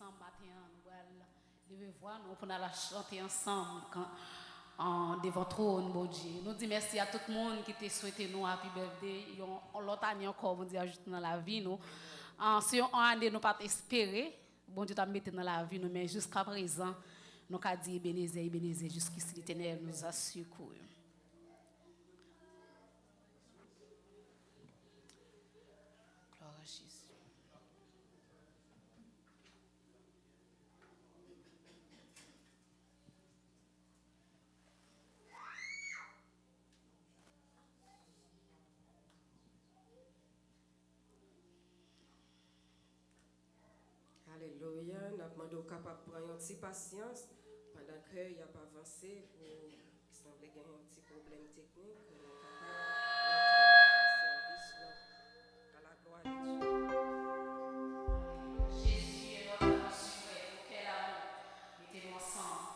ensemble matin, nous allons lever voix nous pour la chanter ensemble devant trône, bon Dieu. Nous disons merci à tout le monde qui t'a souhaité nous happy birthday. L'autre année encore, bon Dieu, ajoute dans la vie nous. Si on année nous pas espérer, bon Dieu t'a mis dans la vie nous, mais jusqu'à présent, nous avons dit Ebenezer, jusqu'ici l'Éternel nous a secouru. Gloire à Jésus. Alléluia. Nous demandons capable de prendre une petite patience pendant qu'il n'y a pas avancé pour qu'il semble qu'il y a un petit problème technique. Nous sommes capables de service à la gloire de Dieu. Jésus est notre suprême. Quel amour. Mettez-nous ensemble.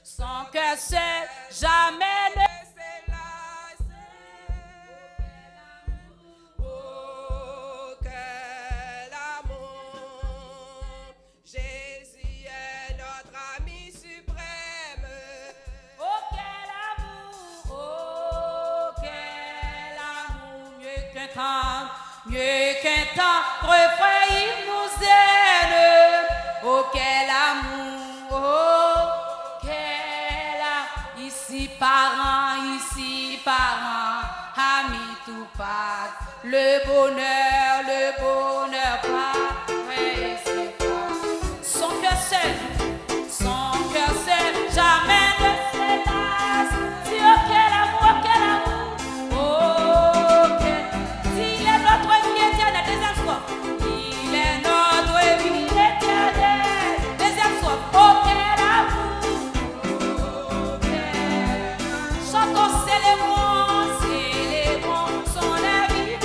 Sans que seul, jamais ne se lasser. Oh, quel amour, Jésus est notre ami suprême. Oh, quel amour, mieux qu'un temps, refrain, il nous aide. Oh, quel amour. Ici parents, amis tout passe, le bonheur pareil c'est pas. Son cœur seul, jamais ne se lasse. Dis oh quel amour, oh quel. S'il est notre vie éternelle, deuxième soir. Il est notre vie éternelle, deuxième soir. Oh quel amour. Célébrons son invité.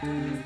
Oh,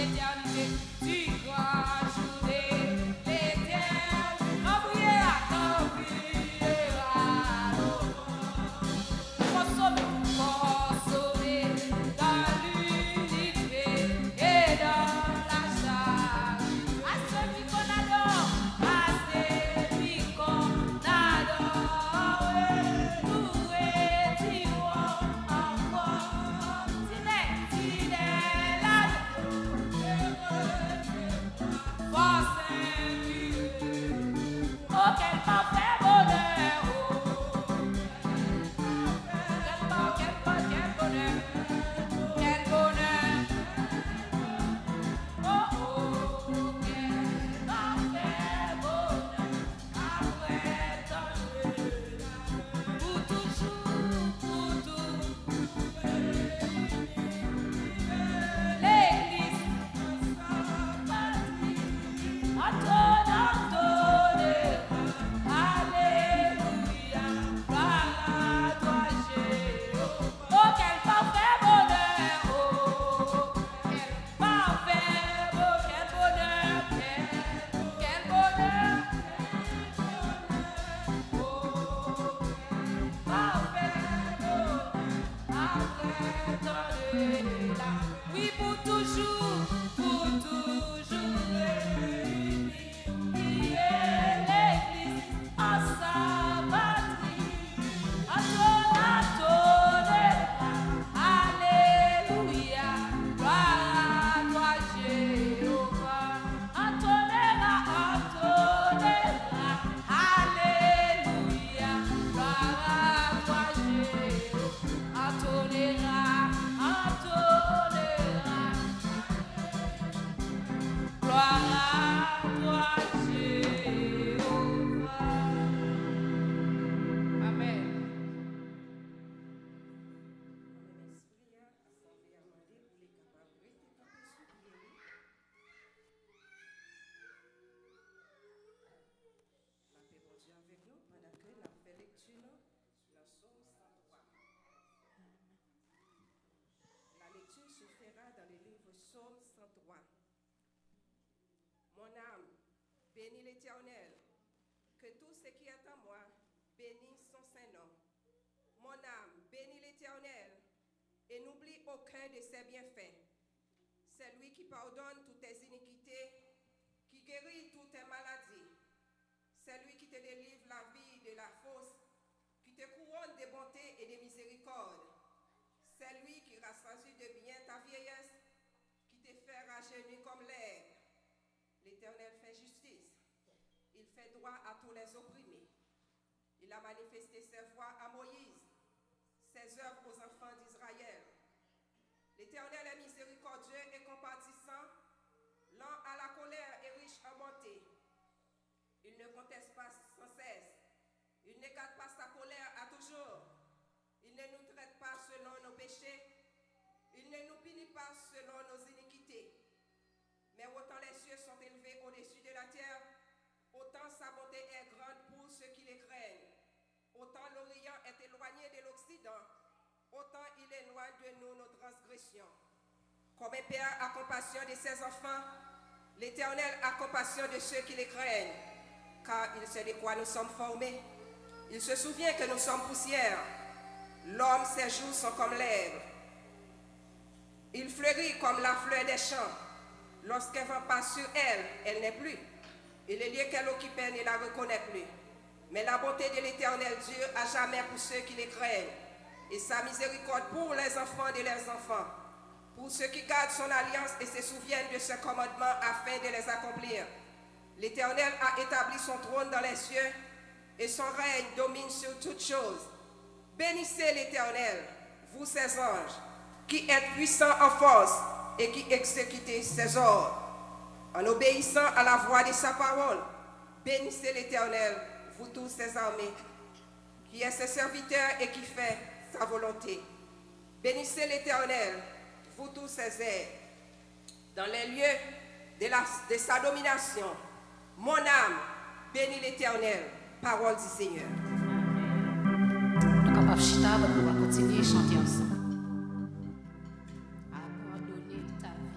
l'éternité du grand jour de l'éternel. Quand brillera, consommé dans l'unité et dans la charge. À celui qu'on adore, à celui qu'on adore, nous retirons encore. S'il est là, force invisible. Oh, quel parfait bonheur! Quel bonheur! Quel bonheur! Oh, oh, quel parfait bonheur! Après tant de pour toujours, pour tout. L'église, alléluia, gloire à toi, Jéhovah. Oh, quel parfait bonheur, oh, quel parfait bonheur, quel bonheur, quel bonheur, oh, parfait bonheur, après tant de là. Oui, pour toujours, l'église en sa patrie, à alléluia, gloire à toi, Jéhovah. Antonella, alléluia, gloire à toi, Jéhovah. Antonella, gloire à toi, Jéhovah. Amen. La paix bon Dieu avec nous pendant que nous fait lecture dans Psaume 103. La lecture se fera dans le livre Psaume 103. Mon âme, bénis l'Éternel, que tout ce qui est en moi bénisse son Saint-Nom. Mon âme, bénis l'Éternel, et n'oublie aucun de ses bienfaits. C'est lui qui pardonne toutes tes iniquités, qui guérit toutes tes maladies. C'est lui qui te délivre la vie de la fosse, qui te couronne de bonté et de miséricorde. C'est lui qui rassasie de bien ta vieillesse, qui te fait rajeunir comme l'herbe. L'Éternel fait justice. Il fait droit à tous les opprimés. Il a manifesté ses voies à Moïse, ses œuvres aux enfants d'Israël. L'Éternel est miséricordieux et compatissant, lent à la colère et riche en bonté. Il ne conteste pas sans cesse. Il ne garde pas sa colère à toujours. Il ne nous traite pas selon nos péchés. Il ne nous punit pas selon nos iniquités. Mais autant les cieux sont élevés au-dessus de la terre, autant sa bonté est grande pour ceux qui les craignent. Autant l'Orient est éloigné de l'Occident, autant il éloigne de nous nos transgressions. Comme un père a compassion de ses enfants, l'Éternel a compassion de ceux qui les craignent, car il sait de quoi nous sommes formés. Il se souvient que nous sommes poussière. L'homme, ses jours sont comme l'herbe. Il fleurit comme la fleur des champs. Lorsqu'un vent passe sur elle, elle n'est plus. Et le lieu qu'elle occupait ne la reconnaît plus. Mais la bonté de l'Éternel dure à jamais pour ceux qui les craignent, et sa miséricorde pour les enfants de leurs enfants, pour ceux qui gardent son alliance et se souviennent de ses commandements afin de les accomplir. L'Éternel a établi son trône dans les cieux, et son règne domine sur toutes choses. Bénissez l'Éternel, vous ses anges, qui êtes puissants en force et qui exécutez ses ordres. En obéissant à la voix de sa parole, bénissez l'Éternel, vous tous ses armées, qui est ses serviteurs et qui fait sa volonté. Bénissez l'Éternel, vous tous ses aides. Dans les lieux de sa domination, mon âme bénit l'Éternel. Parole du Seigneur. Nous sommes capables de chita, nous allons continuer à chanter ensemble. Abandonner ta vie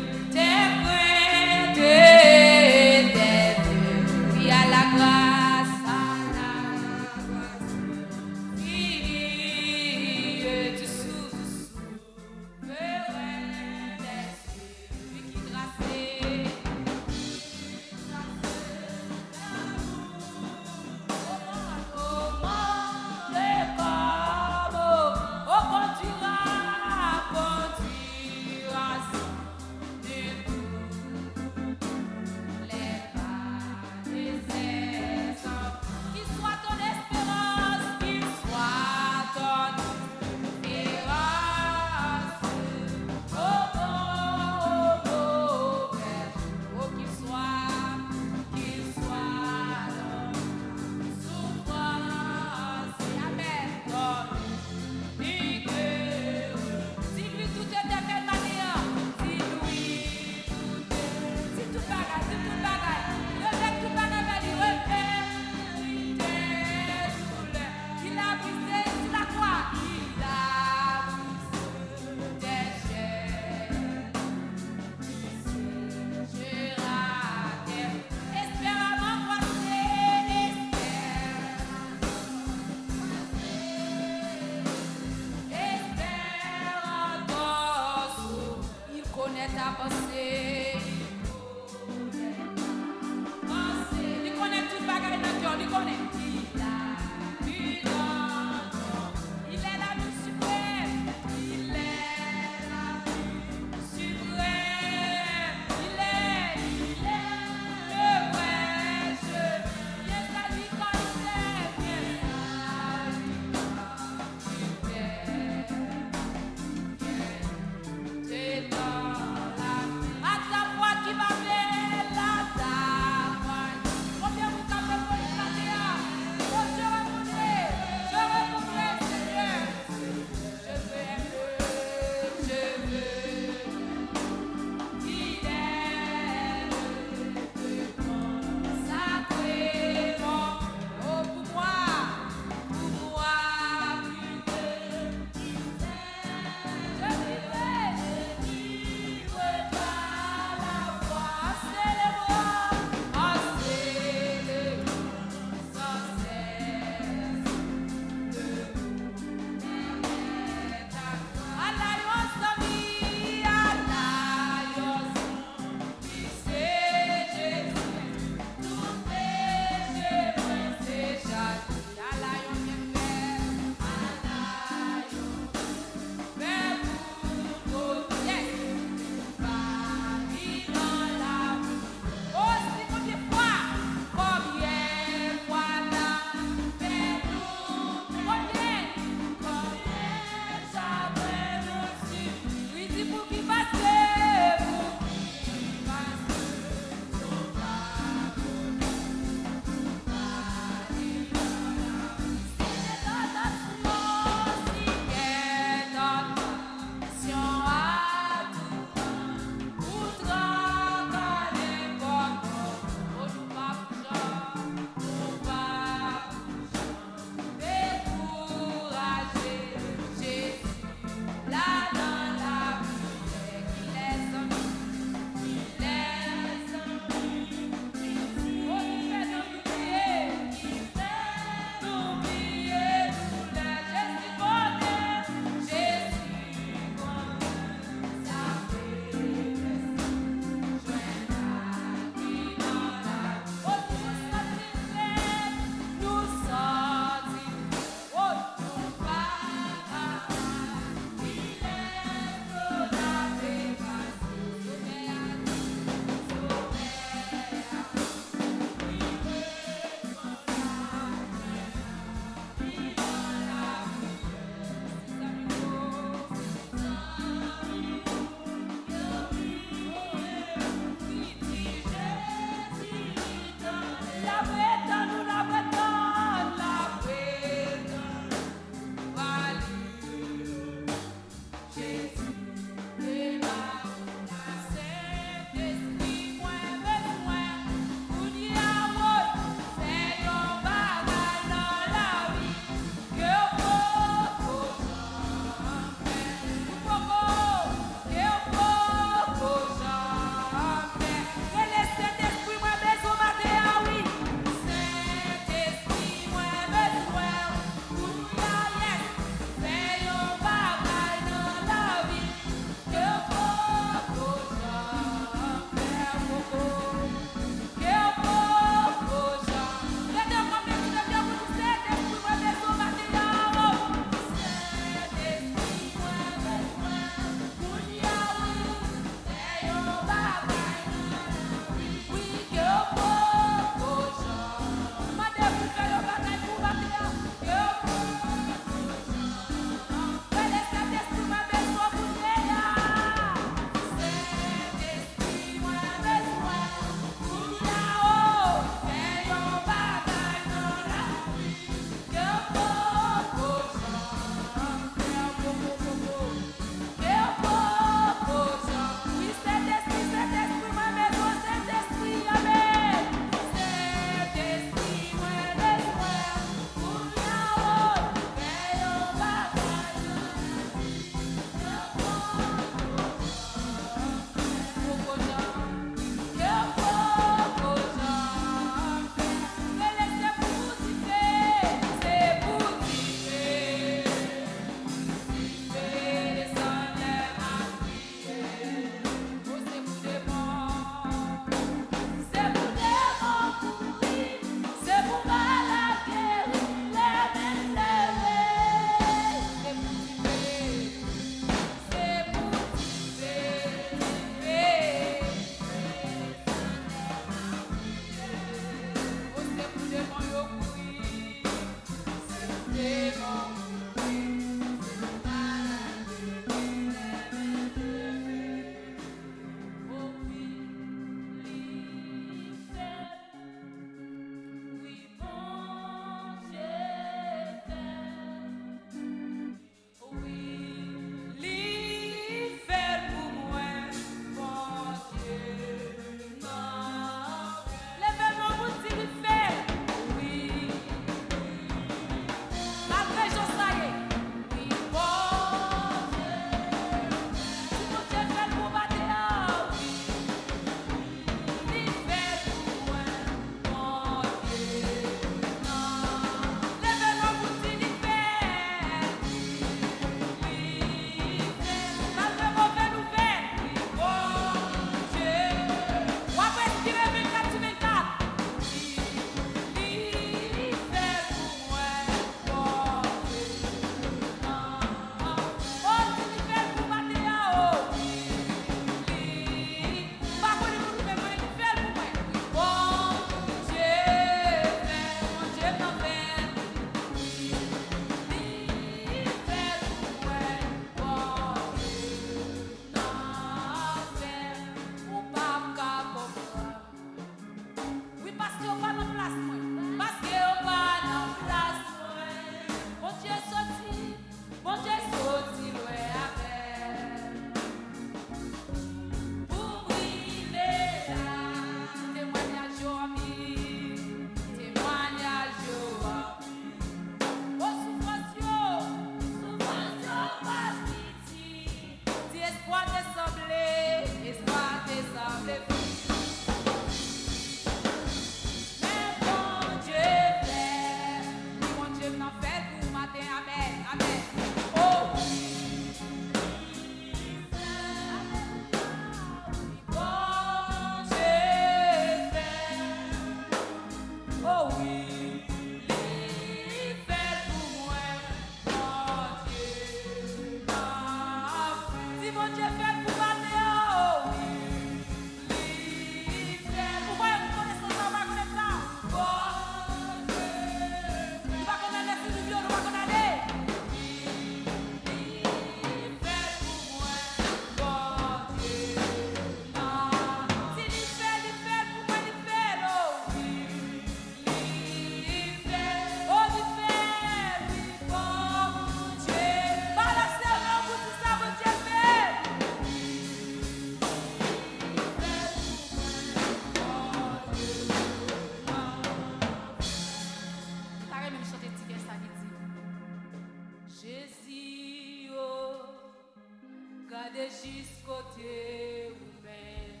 jusqu'au Dieu ou-même.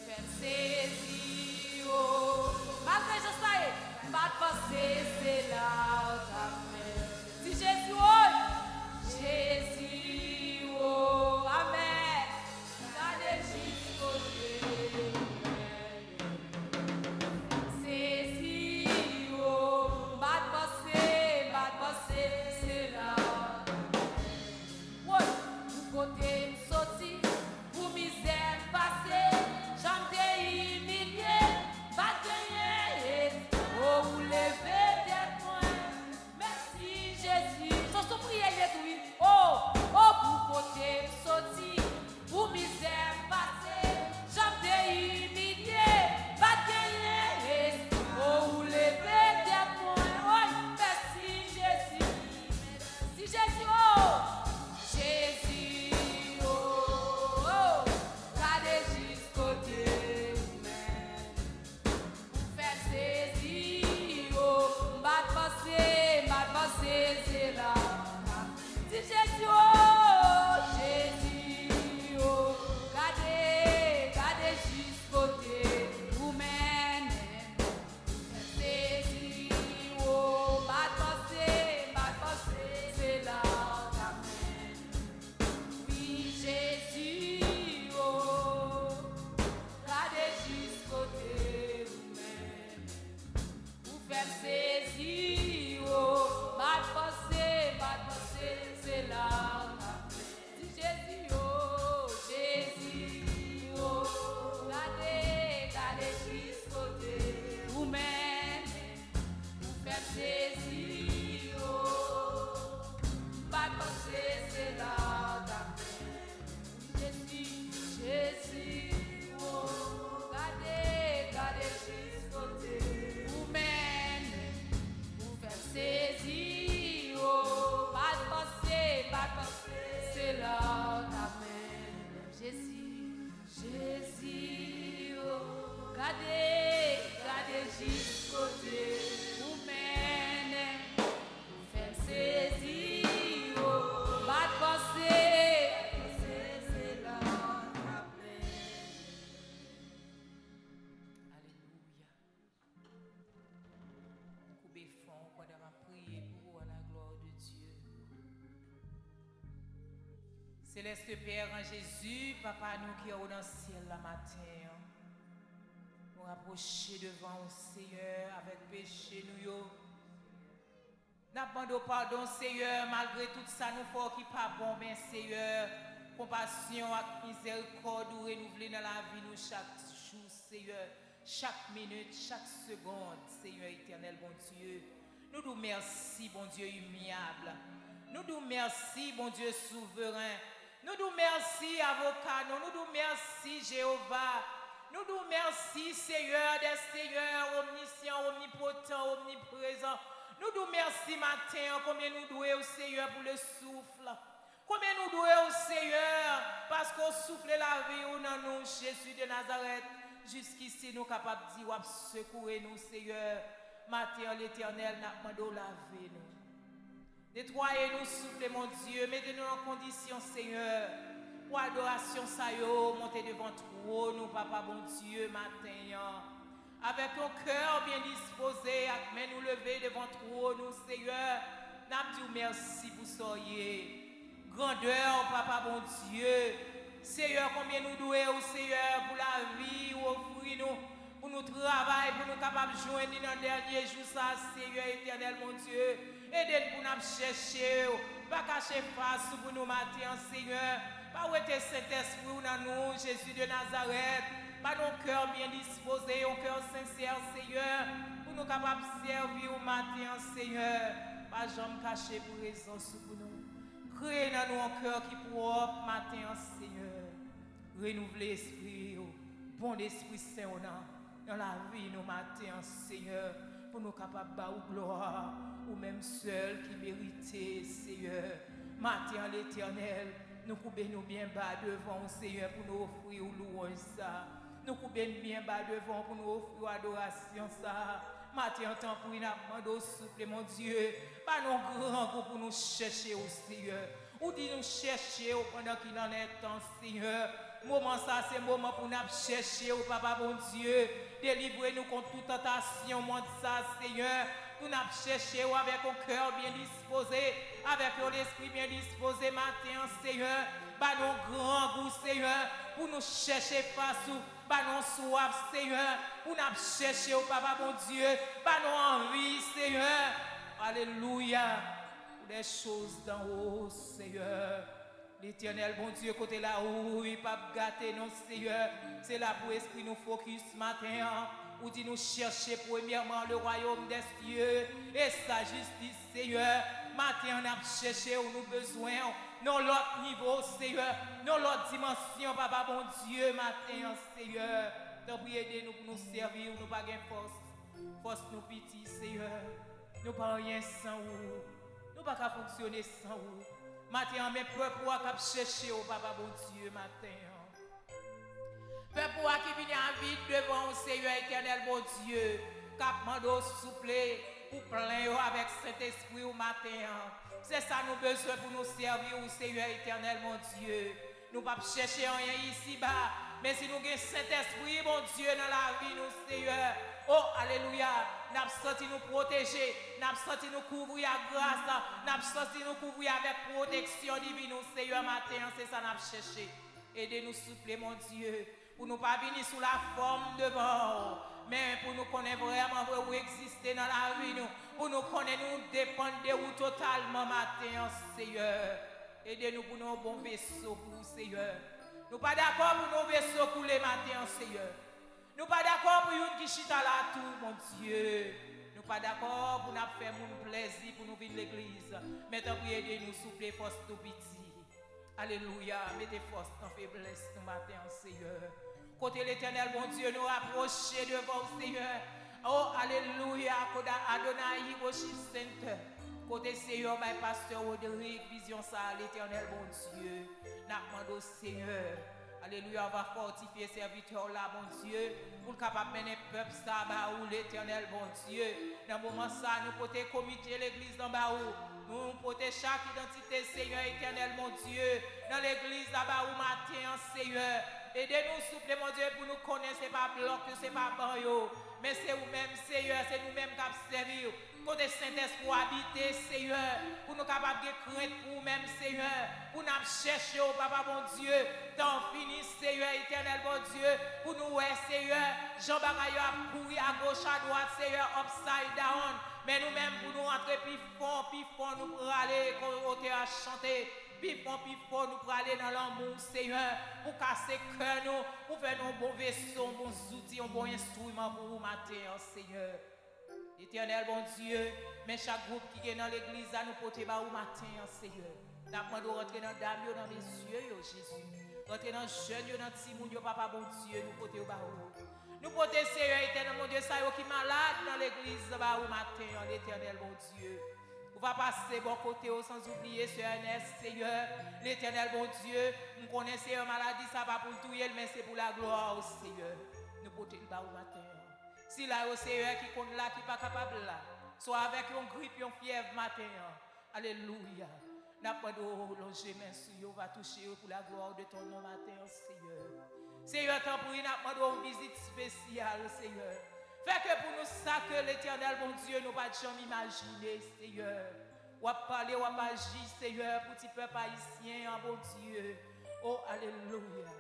Fais saisir, oh. Malgré je sais, pas de passer, c'est là ta main. Si Jésus, oh, Jésus, oh, amen. Allez jusqu'au Dieu ou-même. Saisir, oh, pas de passer, c'est là. Ouais, vous côté sorti, pour misère passée, j'en t'ai humilié, pas gagné, oh, vous levez des points, merci Jésus, sans son prière, il est tout, oh, pour côté sorti, pour misère passée, j'en t'ai humilié, pas gagné, oh, vous levez des points, oh, merci Jésus, merci Jésus, oh. Jésus, oh, oh, regardez jusqu'au Dieu même. Faire saisir, oh, m'a passé, c'est là. Si Jésus, oh, Jésus, oh, regardez jusqu'au Dieu vous-même. Faire saisir, oh, m'a passé, c'est là. Oui, Jésus, oh, regardez jusqu'au Dieu vous-même. Vous faire saisir, oh, mal passé, c'est là. Si Jésus, oh, regardez jusqu'au Dieu vous-même. Vous faire saisir, oh, mal passé, c'est là. Jésus, oh, regardez jusqu'au Dieu vous-même, vous faire saisir, oh, pas de passer, c'est là, amen. Jésus, oh, regardez jusqu'au Dieu vous-même, vous faire saisir, oh, pas de passer. Céleste Père en Jésus, Papa, nous qui sommes dans le ciel la matin, nous rapprocher devant le Seigneur avec péché nous. Nous demandons pardon, Seigneur, malgré tout ça, nous faisons qui pas bon, mais Seigneur, compassion et miséricorde nous renouveler dans la vie nous chaque jour, Seigneur, chaque minute, chaque seconde, Seigneur éternel, bon Dieu. Nous nous merci, bon Dieu humiliable. Nous nous merci, bon Dieu souverain. Nous nous merci, avocat. Nous nous merci, Jéhovah. Nous nous merci, Seigneur des Seigneurs, omniscient, omnipotent, omniprésent. Nous nous merci matin, combien nous douons au Seigneur pour le souffle. Combien nous douons au Seigneur, parce qu'on souffle la vie ou dans nous, Jésus de Nazareth. Jusqu'ici, nous sommes capables de dire, secourir nous, Seigneur. Matin, l'Éternel, n'a pas demandé laver nous. Nettoyez-nous, soufflez, mon Dieu. Mettez-nous en condition, Seigneur. Pour adoration, ça y est, montez devant toi, nous, Papa, bon Dieu, matin. Avec un cœur bien disposé, avec main nous lever devant toi, nous, Seigneur. Nous disons merci pour soyez. Grandeur, Papa, bon Dieu. Seigneur, combien nous douons, Seigneur, pour la vie, offrir-nous, pour nous travailler, pour nous capables de joindre dans le dernier jour, ça, Seigneur éternel, mon Dieu. Aidez-nous pour nous chercher, pas cacher face pour nous matin, Seigneur. Pas où était Saint-Esprit dans nous, Jésus de Nazareth. Pas nos cœurs bien disposés, un cœur sincère, Seigneur, pour nous capables de servir au matin, Seigneur. Pas jamais cacher pour raison pour nous. Créez dans nous un cœur qui propre matin, Seigneur. Renouveler l'esprit, bon esprit Saint dans la vie, nous matin, Seigneur, pour nous capables de gloire, ou même seul qui méritait, Seigneur. Matin, l'Éternel, nous coupons bien bas devant, Seigneur, pour nous offrir louange ça. Nous coupons bien bas devant pour nous offrir adoration ça. Matin, temps pour nous demander au souffle, mon Dieu, pas nos grands pour nous chercher au Seigneur. Ou dit nous chercher pendant qu'il en est temps, Seigneur. Moment ça, c'est moment pour nous chercher, au Papa bon Dieu. Délivrez-nous contre toute tentation, monde ça, Seigneur. Pour nous chercher avec un cœur bien disposé, avec l'esprit bien disposé, matin, Seigneur. Bah nos grands goûts, Seigneur. Pour nous chercher face ou bah nos soif, Seigneur. Pour nous chercher, au Papa bon Dieu. Bah nos envies, Seigneur. Alléluia. Pour des choses d'en haut, Seigneur. L'Éternel, bon Dieu, côté là où il pas gâter non, Seigneur. C'est là pour esprit nous focus matin. Ou dit nous chercher premièrement le royaume des cieux et sa justice, Seigneur. Matin, on a cherché où nous besoin. Non l'autre niveau, Seigneur. Non l'autre dimension, Papa, bon Dieu, matin, Seigneur. T'en prie, aidez-nous pour nous servir, nous pas gain force. Force nous pitié, Seigneur. Nous pas rien sans vous. Nous pas qu'à fonctionner sans vous. Matin, mes peuple qui chercher au Papa bon Dieu matin. Peuple qui vient en vide devant le Seigneur éternel bon Dieu, qui demande souple pour plein avec Saint-Esprit au matin. C'est ça nous besoin pour nous servir au Seigneur éternel mon Dieu. Nous pas chercher rien ici-bas, mais si nous avons Saint-Esprit bon Dieu dans la vie nous Seigneur. Oh, alléluia, nous avons senti nous protéger, nous avons senti nous couvrir à grâce, nous avons senti nous couvrir avec protection divine, Seigneur, matin, c'est ça nous avons cherché. Aidez-nous, souple, mon Dieu, pour nous pas venir sous la forme devant, mais pour nous connaître vraiment où exister dans la vie, nous, pour nous connaître, nous dépendre de vous totalement, matin, Seigneur. Aidez-nous pour nos bons vaisseaux, pour Seigneur. Nous pas d'accord pour nos vaisseaux couler, matin, Seigneur. Nous pas d'accord pour une qui chita là tout, mon Dieu. Nous pas d'accord pour nous faire mon plaisir, pour nous vivre l'église. Mais tant pis, aidez-nous, souple, force tout petit. Alléluia, mettez force en faiblesse ce matin, Seigneur. Côté l'éternel, bon Dieu, nous approcher devant le Seigneur. Oh, alléluia, côté Adonai, Worship Center. Côté Seigneur, my pasteur Roderick, vision ça, l'éternel, bon Dieu. Nous demandons au Seigneur. Alléluia, on va fortifier serviteur là, bon Dieu, pour le capable de mener le peuple ça, bah, ou l'éternel, bon Dieu. Dans le moment ça, nous pouvons comité l'église dans Baou. Nous pouvons chaque identité, Seigneur éternel, mon Dieu, dans l'église là-bas, ou matin, Seigneur. Aidez-nous, souple, mon Dieu, pour nous connaître, ce n'est pas bloc, ce n'est pas banyo, mais c'est vous-même, Seigneur, c'est nous-mêmes qui avons servi. Côté Saint-Esprit habiter, Seigneur, pour nous capables de craindre pour nous-mêmes, Seigneur, pour nous chercher au Papa, bon Dieu, tant fini, Seigneur, éternel, bon Dieu, pour nous, ouais, Seigneur, Jean Bagayo a couru à gauche, à droite, Seigneur, upside down, mais nous-mêmes, pour nous entrer, puis fond, nous pour aller, côté à chanter, puis fond, nous pour aller dans l'amour, Seigneur, pour casser le cœur, nous, pour faire nos bons vaisseaux, bons outils, un bon instrument pour vous matin, Seigneur. Éternel, bon Dieu, mais chaque groupe qui est dans l'église, nous porter au matin, Seigneur. Nous demandons de rentrer dans la dame, dans mes yeux, Jésus. Rentrer dans le jeune, dans le Timon, Papa, bon Dieu, nous porter au bas. Nous porter, Seigneur, éternel, mon Dieu, ça y est qui est malade dans l'église, au matin, l'éternel, bon Dieu. On va passer bon côté sans oublier ce Ernest, Seigneur, l'éternel, bon Dieu. Nous connaissons une maladie, ça va pour le tout, mais c'est pour la gloire, Seigneur. Nous porter le bas au matin. Si là, au Seigneur qui compte là, qui n'est pas capable là, soit avec une grippe, une fièvre matin. Alléluia. N'a pas de longer, mais sur va toucher pour la gloire de ton nom matin, Seigneur. Seigneur, t'en prie, n'a pas de visite spéciale, Seigneur. Fait que pour nous, ça que l'éternel, mon Dieu, nous pas jamais imaginer, Seigneur. Ou à parler, ou à agir, Seigneur, pour petit peuple haïtien, bon Dieu. Oh, alléluia.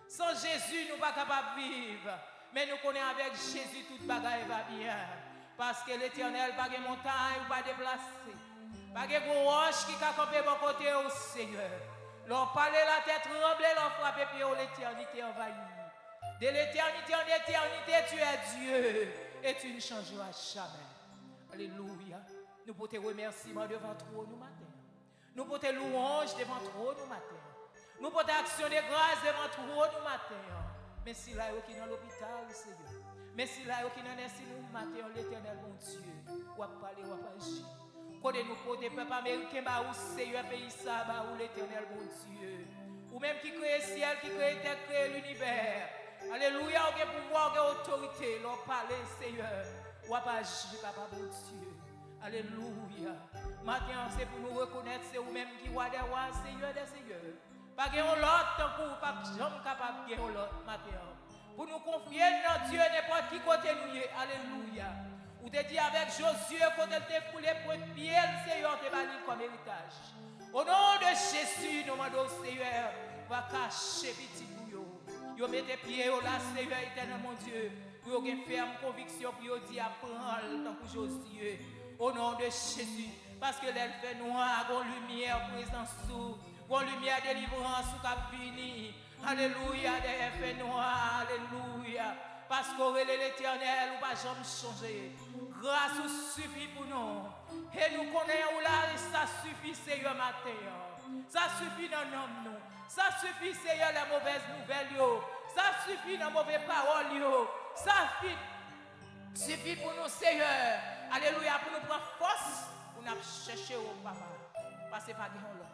Sans Jésus, nous pas capables de vivre. Mais nous connaissons avec Jésus, toute bagaille va bien. Parce que l'éternel, pas de montagne, ou pas déplacé. Pas de roche qui a campé mon côté au Seigneur. L'on parle la tête tremblée, l'on frappe puis l'éternité envahie. De l'éternité en éternité, tu es Dieu. Et tu ne changeras jamais. Alléluia. Nous pouvons te remercier devant toi nous matin. Nous pouvons te louange devant toi nous matin. Nous pouvons t'actionner grâce devant toi nous matin. Mais si là, qui est dans l'hôpital, Seigneur. Mais si là, qui est dans nous matin, l'éternel, mon Dieu. Ou à parler, ou à agir. Quand nous portons peuple américain, ou Seigneur, pays ça, ou l'éternel, mon Dieu. Ou même qui crée le ciel, qui crée terre, crée l'univers. Alléluia, on a pouvoir, on a autorité. L'on parle, Seigneur. Ou à agir, papa, mon Dieu. Alléluia. Maintenant, c'est pour nous reconnaître, c'est vous-même qui roi des rois, Seigneur des seigneurs. Pas qu'il y ait l'autre pour pas jamais capable de l'autre maintenant. Pour nous confier dans Dieu, n'importe qui côté nous est. Alléluia. Ou te dit avec Josué, quand elle t'a foulé pour être pied, le Seigneur te banni comme héritage. Au nom de Jésus, nous demandons, Seigneur, va cacher petit bouillon. Yo mettez pied là, Seigneur éternel, mon Dieu. Pour vous une ferme conviction, pour vous dire, prends-le tant que Josué. Au nom de Jésus. Parce que l'elle fait noir, une lumière présence sous, une lumière délivrance sous cap fini. Alléluia, des fait noir, alléluia. Parce qu'au l'Éternel, ou pas jamais changer. Grâce ou suffit pour nous. Et nous connaissons là, ça suffit, Seigneur, matin. Ça suffit dans nos nous. Ça suffit, Seigneur, les mauvaises nouvelles. Yo. Ça suffit dans les mauvaises paroles. Yo. Ça suffit pour nous, Seigneur. Alléluia, pour nous prendre force. Pour nous chercher au papa. Parce que pas de l'autre.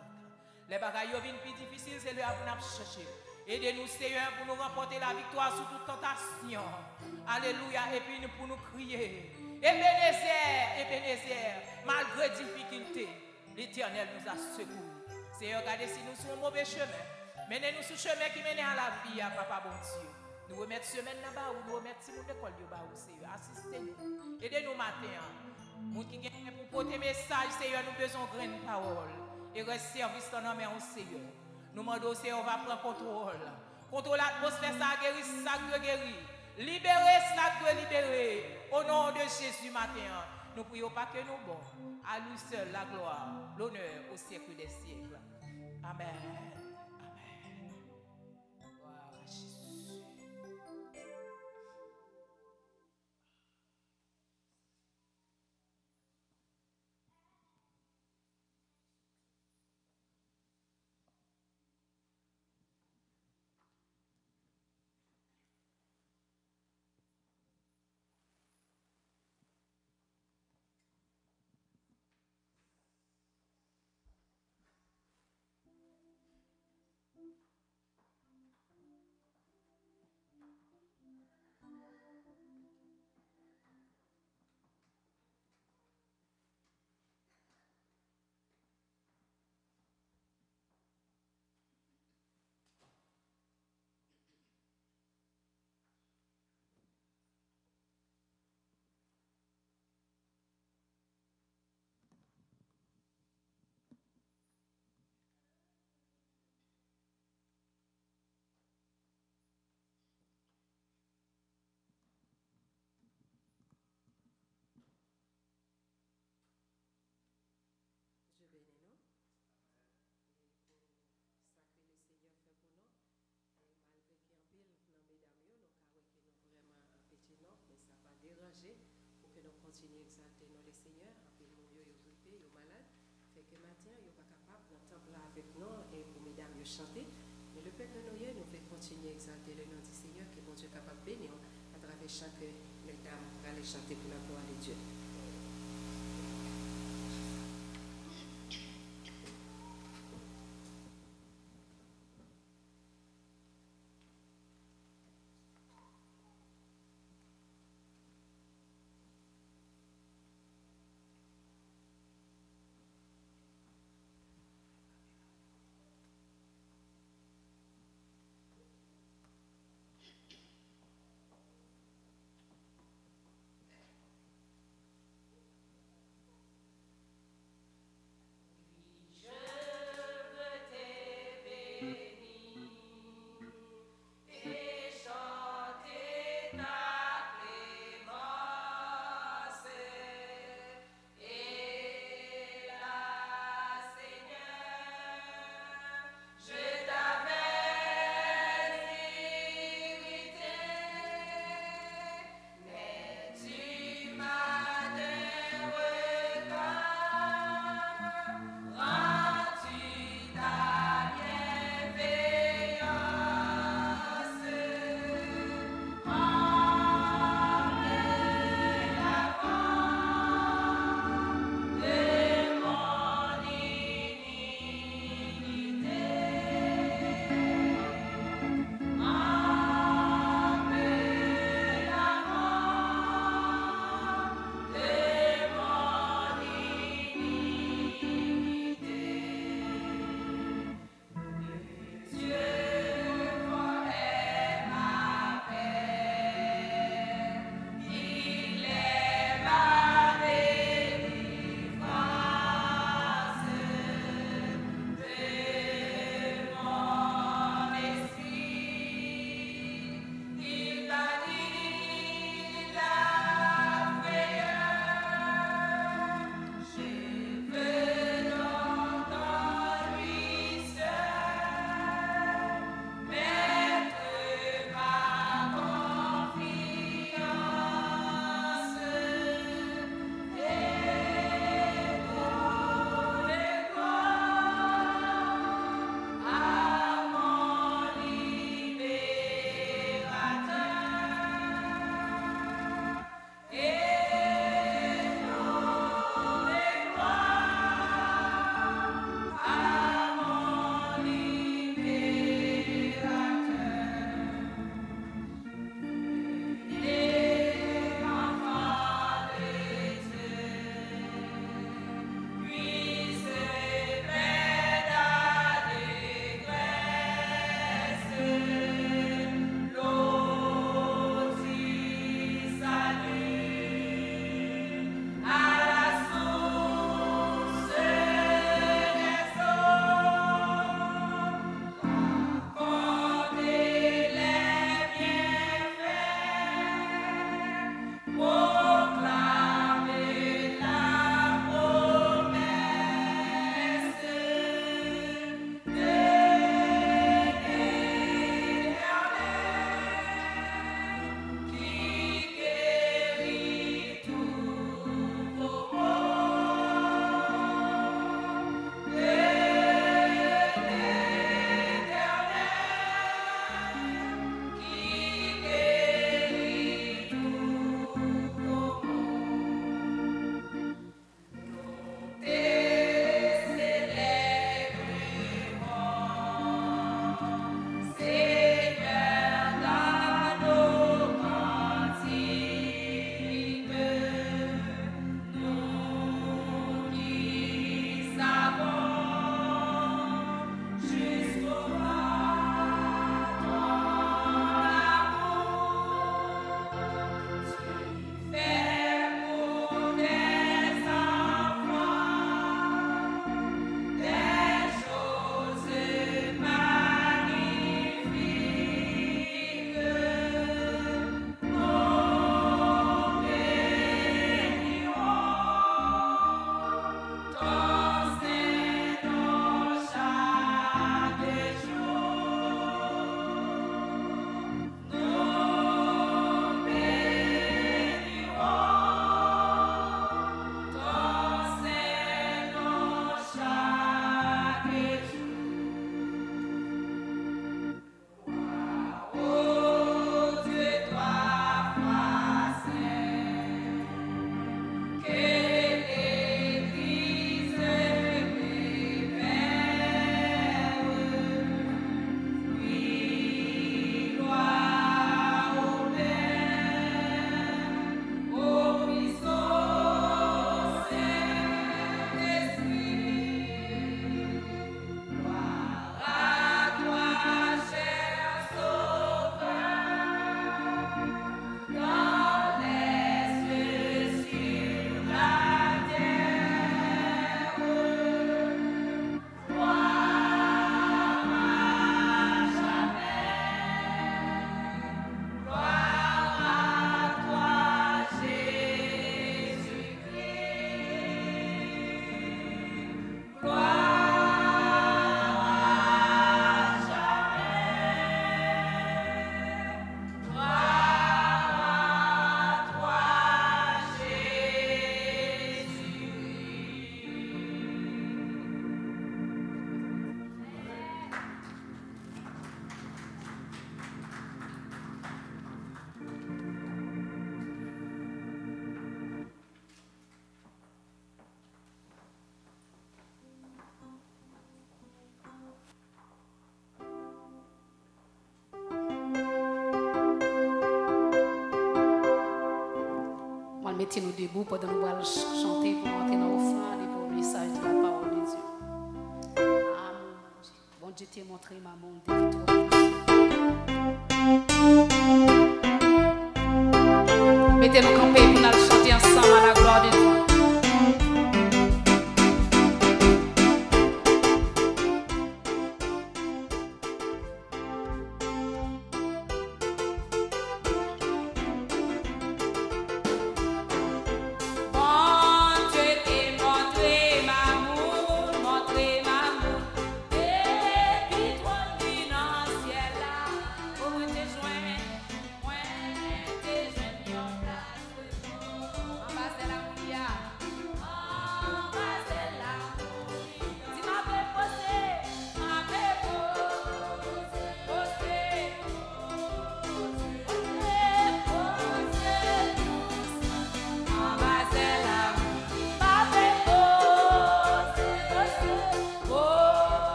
Les bagailles viennent plus difficiles, c'est là pour nous chercher. Aidez-nous, Seigneur, pour nous remporter la victoire sur toute tentation. Alléluia. Et puis pour nous crier. Ebenezer, malgré difficulté, l'Éternel nous a secourus. Seigneur, regardez si nous sommes au mauvais chemin. Menez-nous sur le chemin qui mène à la vie, à Papa bon Dieu. Nous remettons semaine là-bas, nous remettons si nous l'école là-bas, Seigneur. Assistez-nous. Aidez-nous matin. Nous qui gagnons pour porter message, Seigneur, nous besoin de grandes paroles. Et reste service dans nos mains, Seigneur. Nous demandons, Seigneur, on va prendre contrôle. Contrôle l'atmosphère, ça guérit, ça doit guérir. Libérer, ça doit libérer. Au nom de Jésus matin, nous prions pas que nous bons. À lui seul la gloire, l'honneur au siècle des siècles. Amen. Amen. Gloire à Jésus. Pour que nous continuions à exalter notre Seigneur, après nous, nous occupés, nous malades, fait que matin, nous pas capable dans le temple avec nous et pour mesdames nous chanter. Mais le peuple nous nous fait continuer à exalter le nom du Seigneur, que bon Dieu est capable de bénir à travers chaque mesdames va aller chanter pour la gloire de Dieu. mettez-nous debout pendant que nous allons chanter pour entrer dans l'offrande et pour le message de la parole de Dieu. Amen. Bon Dieu t'a montré ma monde de victoire. Mettez-nous camper pour nous chanter ensemble à la gloire de Dieu. Moi, t'es joint, yon place.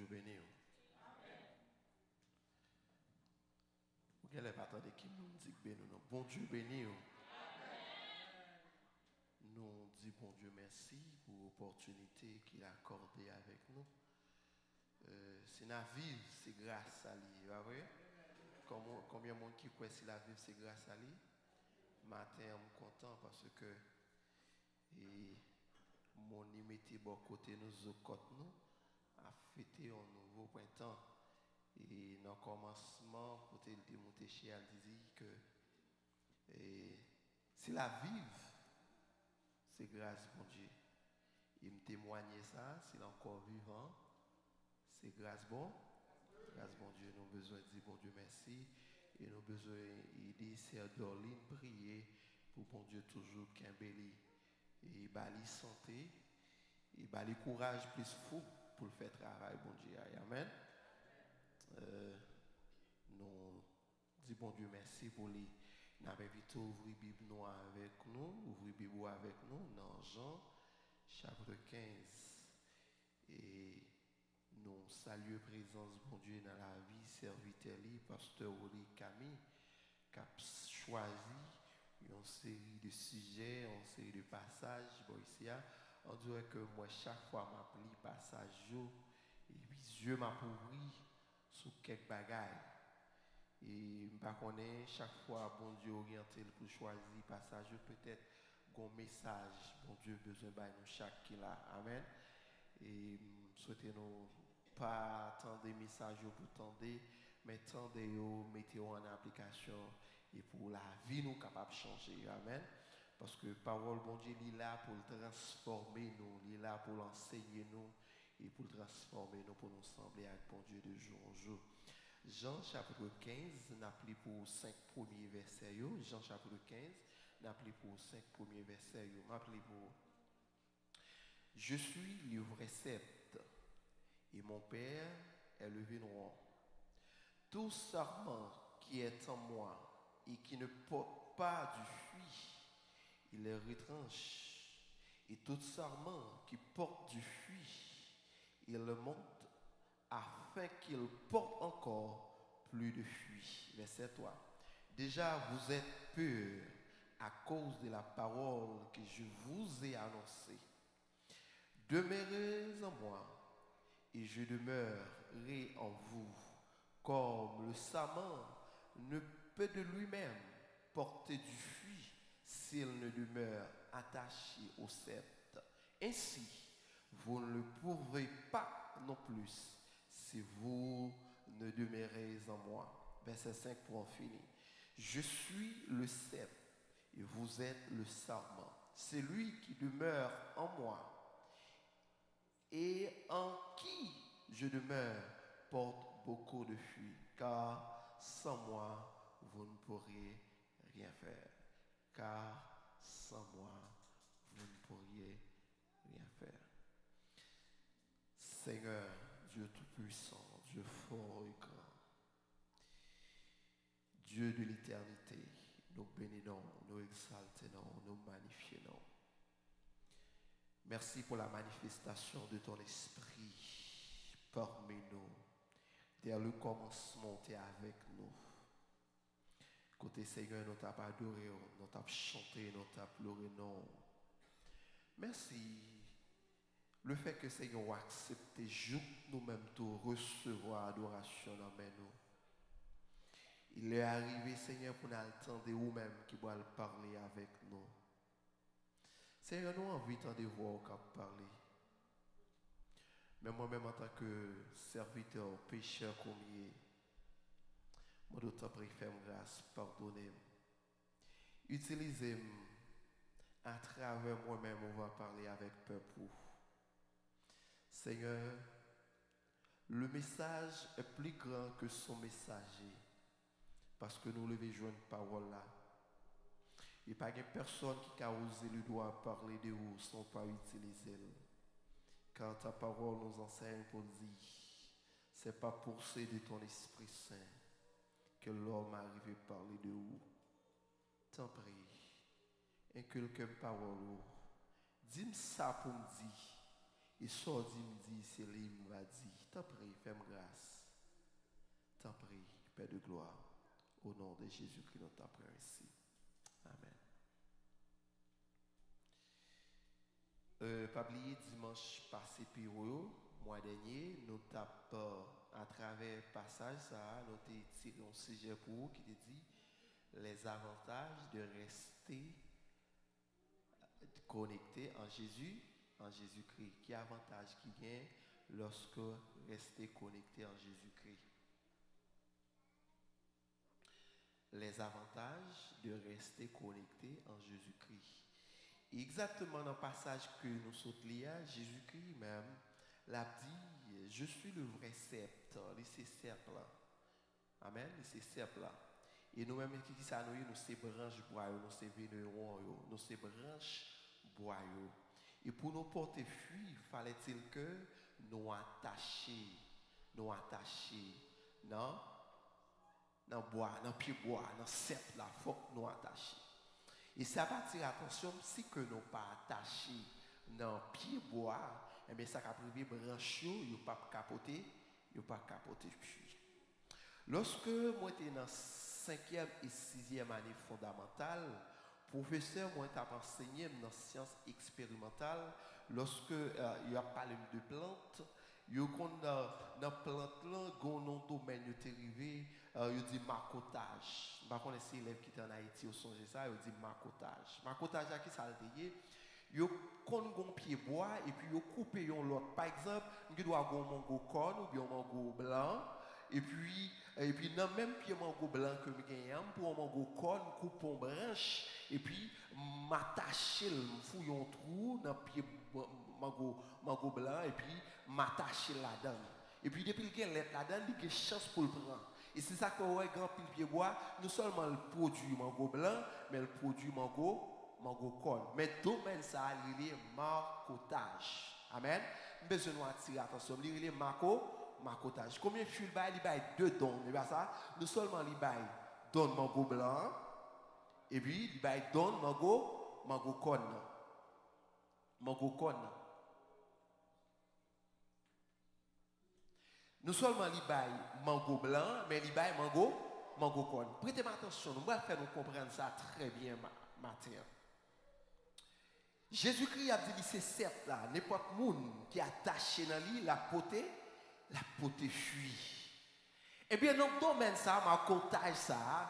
Dieu béni. Vous n'avez pas attendu qui nous dit béni. Bon Dieu béni. Nous disons bon Dieu merci pour l'opportunité qu'il a accordée avec nous. C'est la vie, c'est grâce à lui. Vrai? Combien de monde qui croit que la vie, c'est grâce à lui? Matin, je suis content parce que mon imité bon côté nous au côté nous a fêté un nouveau printemps. Et dans le commencement, pour te démonter chez elle, dit que si la vive, c'est grâce bon Dieu. Il me témoignait ça, s'il est encore vivant, c'est grâce bon Dieu. Nous avons besoin de dire bon Dieu merci. Et nous avons besoin d'aider Sœur Dorline prier pour bon Dieu toujours qu'un béli. Et bali santé, et bali courage plus fou pour le faire travail bon Dieu. Amen. Nous disons bon Dieu merci pour les. Nous avons invité à ouvrir la Bible noire avec nous, ouvrir la Bible avec nous dans Jean chapitre 15. Et nous saluons la présence de bon Dieu dans la vie, serviteur, pasteur Oli Camille, qui a choisi une série de sujets, une série de passages. Bon, ici, on dirait que moi, chaque fois, je m'appelle passage, et puis Dieu m'a ouvert sur quelques bagailles. Et je connais chaque fois, bon Dieu orienté pour choisir passage, peut-être un message, bon Dieu besoin de nous chaque qui là. Amen. Et souhaitez-nous pas attendre des messages pour tendre, mais tendez mettez-vous en application et pour la vie nous capable de changer. Amen. Parce que parole bon Dieu il est là pour transformer nous, il est là pour enseigner nous et pour transformer nous, pour nous sembler avec bon Dieu de jour en jour. Jean chapitre 15, n'a appelé pour 5 premiers versets. Jean chapitre 15, n'a appelé pour 5 premiers versets. M'a appelé pour je suis le vrai cep et mon Père est le vigneron. Tout sarment qui est en moi et qui ne porte pas du fruit, il est retranche. Et tout sarment qui porte du fruit, il le monte afin qu'il porte encore plus de fruits. Verset 3. Déjà vous êtes purs à cause de la parole que je vous ai annoncée. Demeurez en moi et je demeurerai en vous. Comme le sarment ne peut de lui-même porter du fruit s'il ne demeure attaché au sceptre. Ainsi, vous ne le pourrez pas non plus si vous ne demeurez en moi. Verset 5 pour en finir. Je suis le cep et vous êtes le sarment. Celui qui demeure en moi et en qui je demeure porte beaucoup de fruits, car sans moi vous ne pourriez rien faire. Car sans moi vous ne pourriez rien faire. Seigneur, Dieu Tout-Puissant, Dieu fort et grand, Dieu de l'éternité, nous bénissons, nous exaltons, nous magnifions. Merci pour la manifestation de ton esprit parmi nous. Dès le commencement, tu es avec nous. Côté Seigneur, nous t'avons adoré, nous t'avons chanté, nous t'avons pleuré, non. Merci. Le fait que Seigneur accepte nous-mêmes de recevoir adoration dans nous. Il est arrivé, Seigneur, pour nous attendre vous-même qui va parler avec nous. Seigneur, nous avons envie de voir qu'on parler. Mais moi-même, en tant que serviteur, pécheur comme il est, moi, d'autant prie, fais-moi grâce, pardonnez-moi. Utilisez-moi à travers moi-même, on va parler avec peuple. Seigneur, le message est plus grand que son messager. Parce que nous devons jouer une parole là. Il n'y a pas de personne qui a osé le droit parler de vous sans pas utiliser. Car ta parole nous enseigne pour dire, c'est pas pour c'est de ton Esprit Saint que l'homme arrive à parler de vous. T'en prie, inculque une parole. Dis-moi ça pour me dire. Et sorti me dit, c'est lui qui m'a dit, t'en prie, fais-moi grâce. T'en prie, Père de gloire. Au nom de Jésus-Christ, nous t'en prions ici. Amen. Pas oublier dimanche passé Piro, mois dernier, nous tapons à travers passage ça, nous avons tiré un sujet pour vous qui dit les avantages de rester connecté en Jésus, en Jésus-Christ. Quel avantage qui gagne lorsque rester connecté en Jésus-Christ? Les avantages de rester connecté en Jésus-Christ. Exactement dans le passage que nous sommes liés, Jésus-Christ même l'a dit, je suis le vrai cep, c'est cep là. Amen, c'est cep là. Et nous-mêmes, qui ça nous c'est branches bois, nous c'est vénérons, nous c'est branches bois. Et pour nous porter fruit, fallait-il que nous attachions, non? Dans bois, dans pied bois, dans cep là, faut que nous attachions. Et ça va attirer attention si que nous pas attachés dans pied bois, et bien ça va priver branche yo pas capoter, puis. Lorsque moi j'étais dans 5e et 6e année fondamentale, professeur moi t'a enseigné dans sciences expérimentales lorsque il a parlé de plantes. Yo kon dans plante là gon domaine yo arrivé yo dit macotage. Par contre les élèves qui étaient en Haïti au songe ça yo dit macotage. Macotage à qui ça le yo kon gon pied bois et puis yo couper yon l'autre. Par exemple, on doit gon mango corne ou bien mango blanc et puis dans même pied mango blanc que me gagne pour mango corne coupe en branche et puis m'attacher le fouillon trou dans pied mango blanc et puis m'attacher là-dedans. Et puis depuis qu'il est là-dedans, il y a chance pour le prendre. Et c'est ça qu'on a grand pile pied bois, non seulement le produit mango blanc, mais le produit mango corne. Mais domaine ça il est marcotage. Amen. Besoin de attirer attention, il est marcotage. Combien de fûts il bail 2 dons, mais pas ça. Non seulement il bail donne mango blanc et puis il bail donne mango corne. Mango corne. Non seulement li bail mango blanc, mais li bail mango corne. Prêtez attention, nous allons faire nous comprendre ça très bien matin. Jésus-Christ a dit c'est certes là, n'importe monde qui est attaché dans lui la poté fuit. Eh bien dans le domaine ça, ma comptage ça,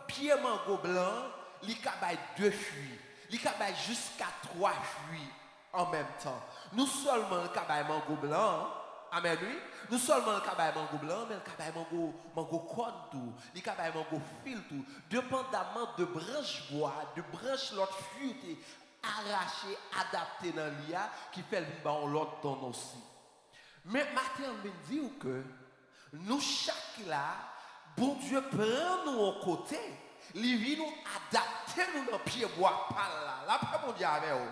pied mango blanc, li ka bail 2 fruits, li ka bail jusqu'à 3 fruits en même temps. Nous seulement le cabaye mango blanc, amen oui. Nous seulement le cabaye mango blanc, mais le cabaye mango corne tout, le cabaye mango fil tout, dépendamment de branche bois, de branche l'autre fruité, arraché, adapté dans l'IA, qui fait le bon l'autre don aussi. Mais maintenant, me dit que nous chaque là, bon Dieu prend nous au côté, il vient nous adapter nous dans pied bois par là. Là, pas bon Dieu avec vous.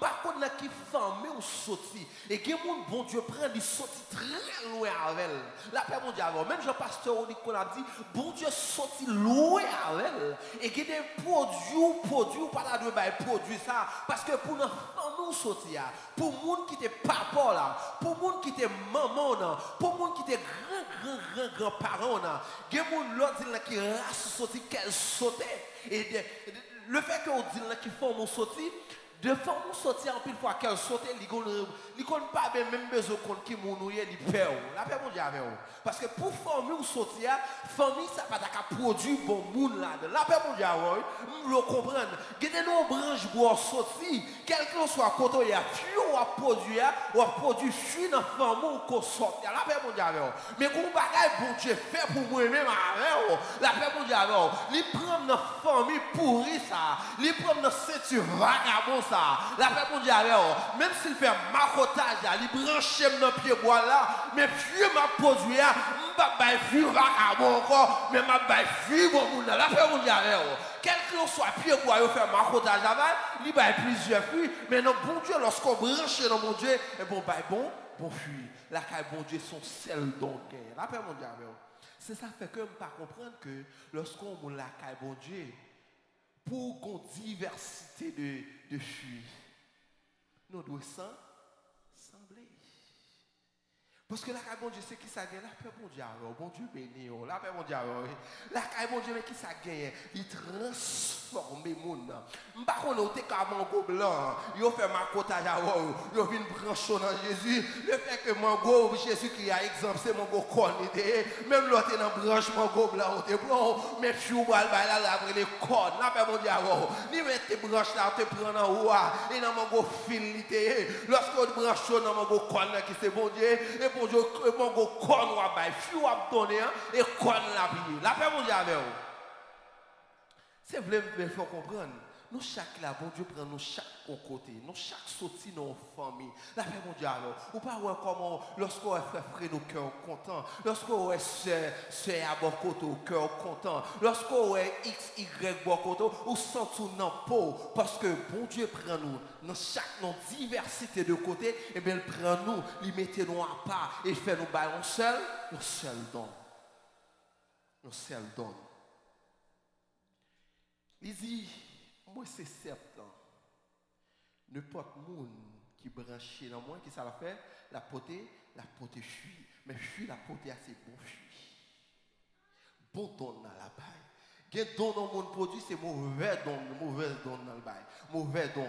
Par contre, qui fermé ou sorti et que mon bon Dieu prend il sorti très loin avec elle. La paix mon Dieu avant. Même Jean-Pasteur Nicolas a dit bon Dieu sorti loin avec elle et que des produits ou pas la de bail produit ça parce que pour nous famille sorti pour monde qui était papa là, pour monde qui était maman là, pour monde qui était grand parents là, des monde l'autre qui race sorti qu'elle sautait et le fait que on dit là qui font mon sorti de forme sortir en pile fois qu'elle saute, il connaît pas même besoin qui mounouye li peur. La paix mon Dieu avec vous. Parce que pour former ou sortir, famille ça pas qu'à produire bon monde là. La paix mon Dieu avec vous. Vous comprendre. Gardez nous branche bois sorti, quel que soit côté il y a fuit ou à produire fuit dans famille ou qu'on sorte. La paix mon Dieu avec vous. Mais qu'on bagaille bon Dieu fait pour moi même avec vous. La paix mon Dieu avec vous. Li prend dans famille pourri ça. Li prend dans ceinture vagabond ça. La paix mon Dieu avec vous. Même s'il fait macotage, il branche dans pied bois là, mais puis m'a produit, m'a bail fuir vagabond encore, mais m'a bail fuir bon monde. La paix mon Dieu avec vous. Quel que soit pied bois, il fait macotage avec, il bail plusieurs fuir, mais non bon Dieu lorsqu'on branche dans mon Dieu, et bon bail bon fuir. La caille bon Dieu son seul don gain. La paix mon Dieu avec vous. C'est ça fait que me pas comprendre que lorsqu'on la caille bon Dieu pour qu'on diversité de fruits. nous devons sembler. Parce que la caille, bon Dieu, c'est qui ça gagne? La paix, bon Dieu, alors, bon Dieu béni, la paix, bon Dieu, alors. La caille, bon Dieu, mais qui ça gagne? Il transforme les gens. Par contre, on est comme un mango blanc. Il fait ma cotage à vous. Il vient brancher dans Jésus. Le fait que mango, Jésus qui a exemple, c'est mango corné. Même l'autre dans branche mango blanc, c'est bon. Mais si vous allez là, après les cornes, la paix, bon Dieu, alors. Ni mettre tes branches là, te prendre en haut. Et dans mango fil, lorsque vous branchez dans mango corne, qui c'est bon Dieu, et bon Dieu, mango corne, ou à bail, fiou à donner, et corne la vie. La paix, bon Dieu, avec vous. C'est vrai, mais il faut comprendre. Nous, chaque là, bon Dieu prend nous chaque côté. Nous, chaque sortie dans nos familles. La paix, bon Dieu, alors. Ou pas voir comment, lorsqu'on est frère, nos cœurs contents. Lorsqu'on est sœur à bon côté, au cœur content. Lorsqu'on est X, Y, bon côté, ou sent tout dans la peau. Parce que bon Dieu prend nous, dans chaque diversité de côtés, et bien, il prend nous, il met nous à part, et fait nous bailler un seul don. Un seul don. Il dit, moi c'est certain, n'importe monde qui branche dans moi, qui ça la fait, la pote fuit. Mais fuit la pote assez bon fuit. Bon don dans la baille. Quel don dans mon produit, c'est mauvais don dans le bail. Mauvais don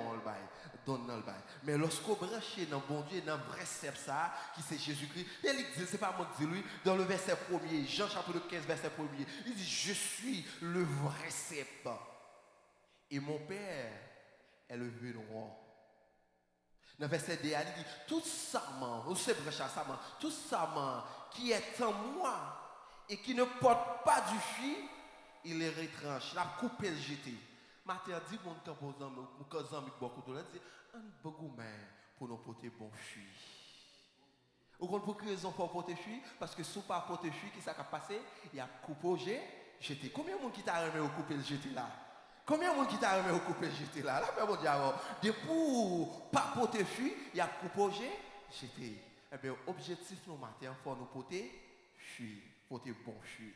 dans le bail. Mais lorsqu'on branche dans bon Dieu, dans le vrai cep ça, qui c'est Jésus-Christ, il dit, c'est pas moi qui dis lui, dans le verset 1er, Jean chapitre 15, verset 1er, il dit, je suis le vrai cep. Et mon Père est le vigneron. Dans le verset 2, il dit, tout sarment, tout sarment qui est en moi et qui ne porte pas du fruit, il est retranché. La coupe est jetée. Matin dit, mon composant, mon cousin, beaucoup de dit, un beaucoup pour nous porter bon fruit. Vous comprenez pour quelle raison pour porter fruit? Parce que si vous ne pas porter fruit, qui s'est passé? Il y a coupé, jeté. Combien de monde qui t'a remis au couper le jeté là? Combien de monde qui t'a remis au couper le jeté là? Là, mon Dieu, de pour pas porter fruit, il y a coupé, jeté. Eh bien, objectif nous matin, il faut nous porter fruit, porter bon fruit.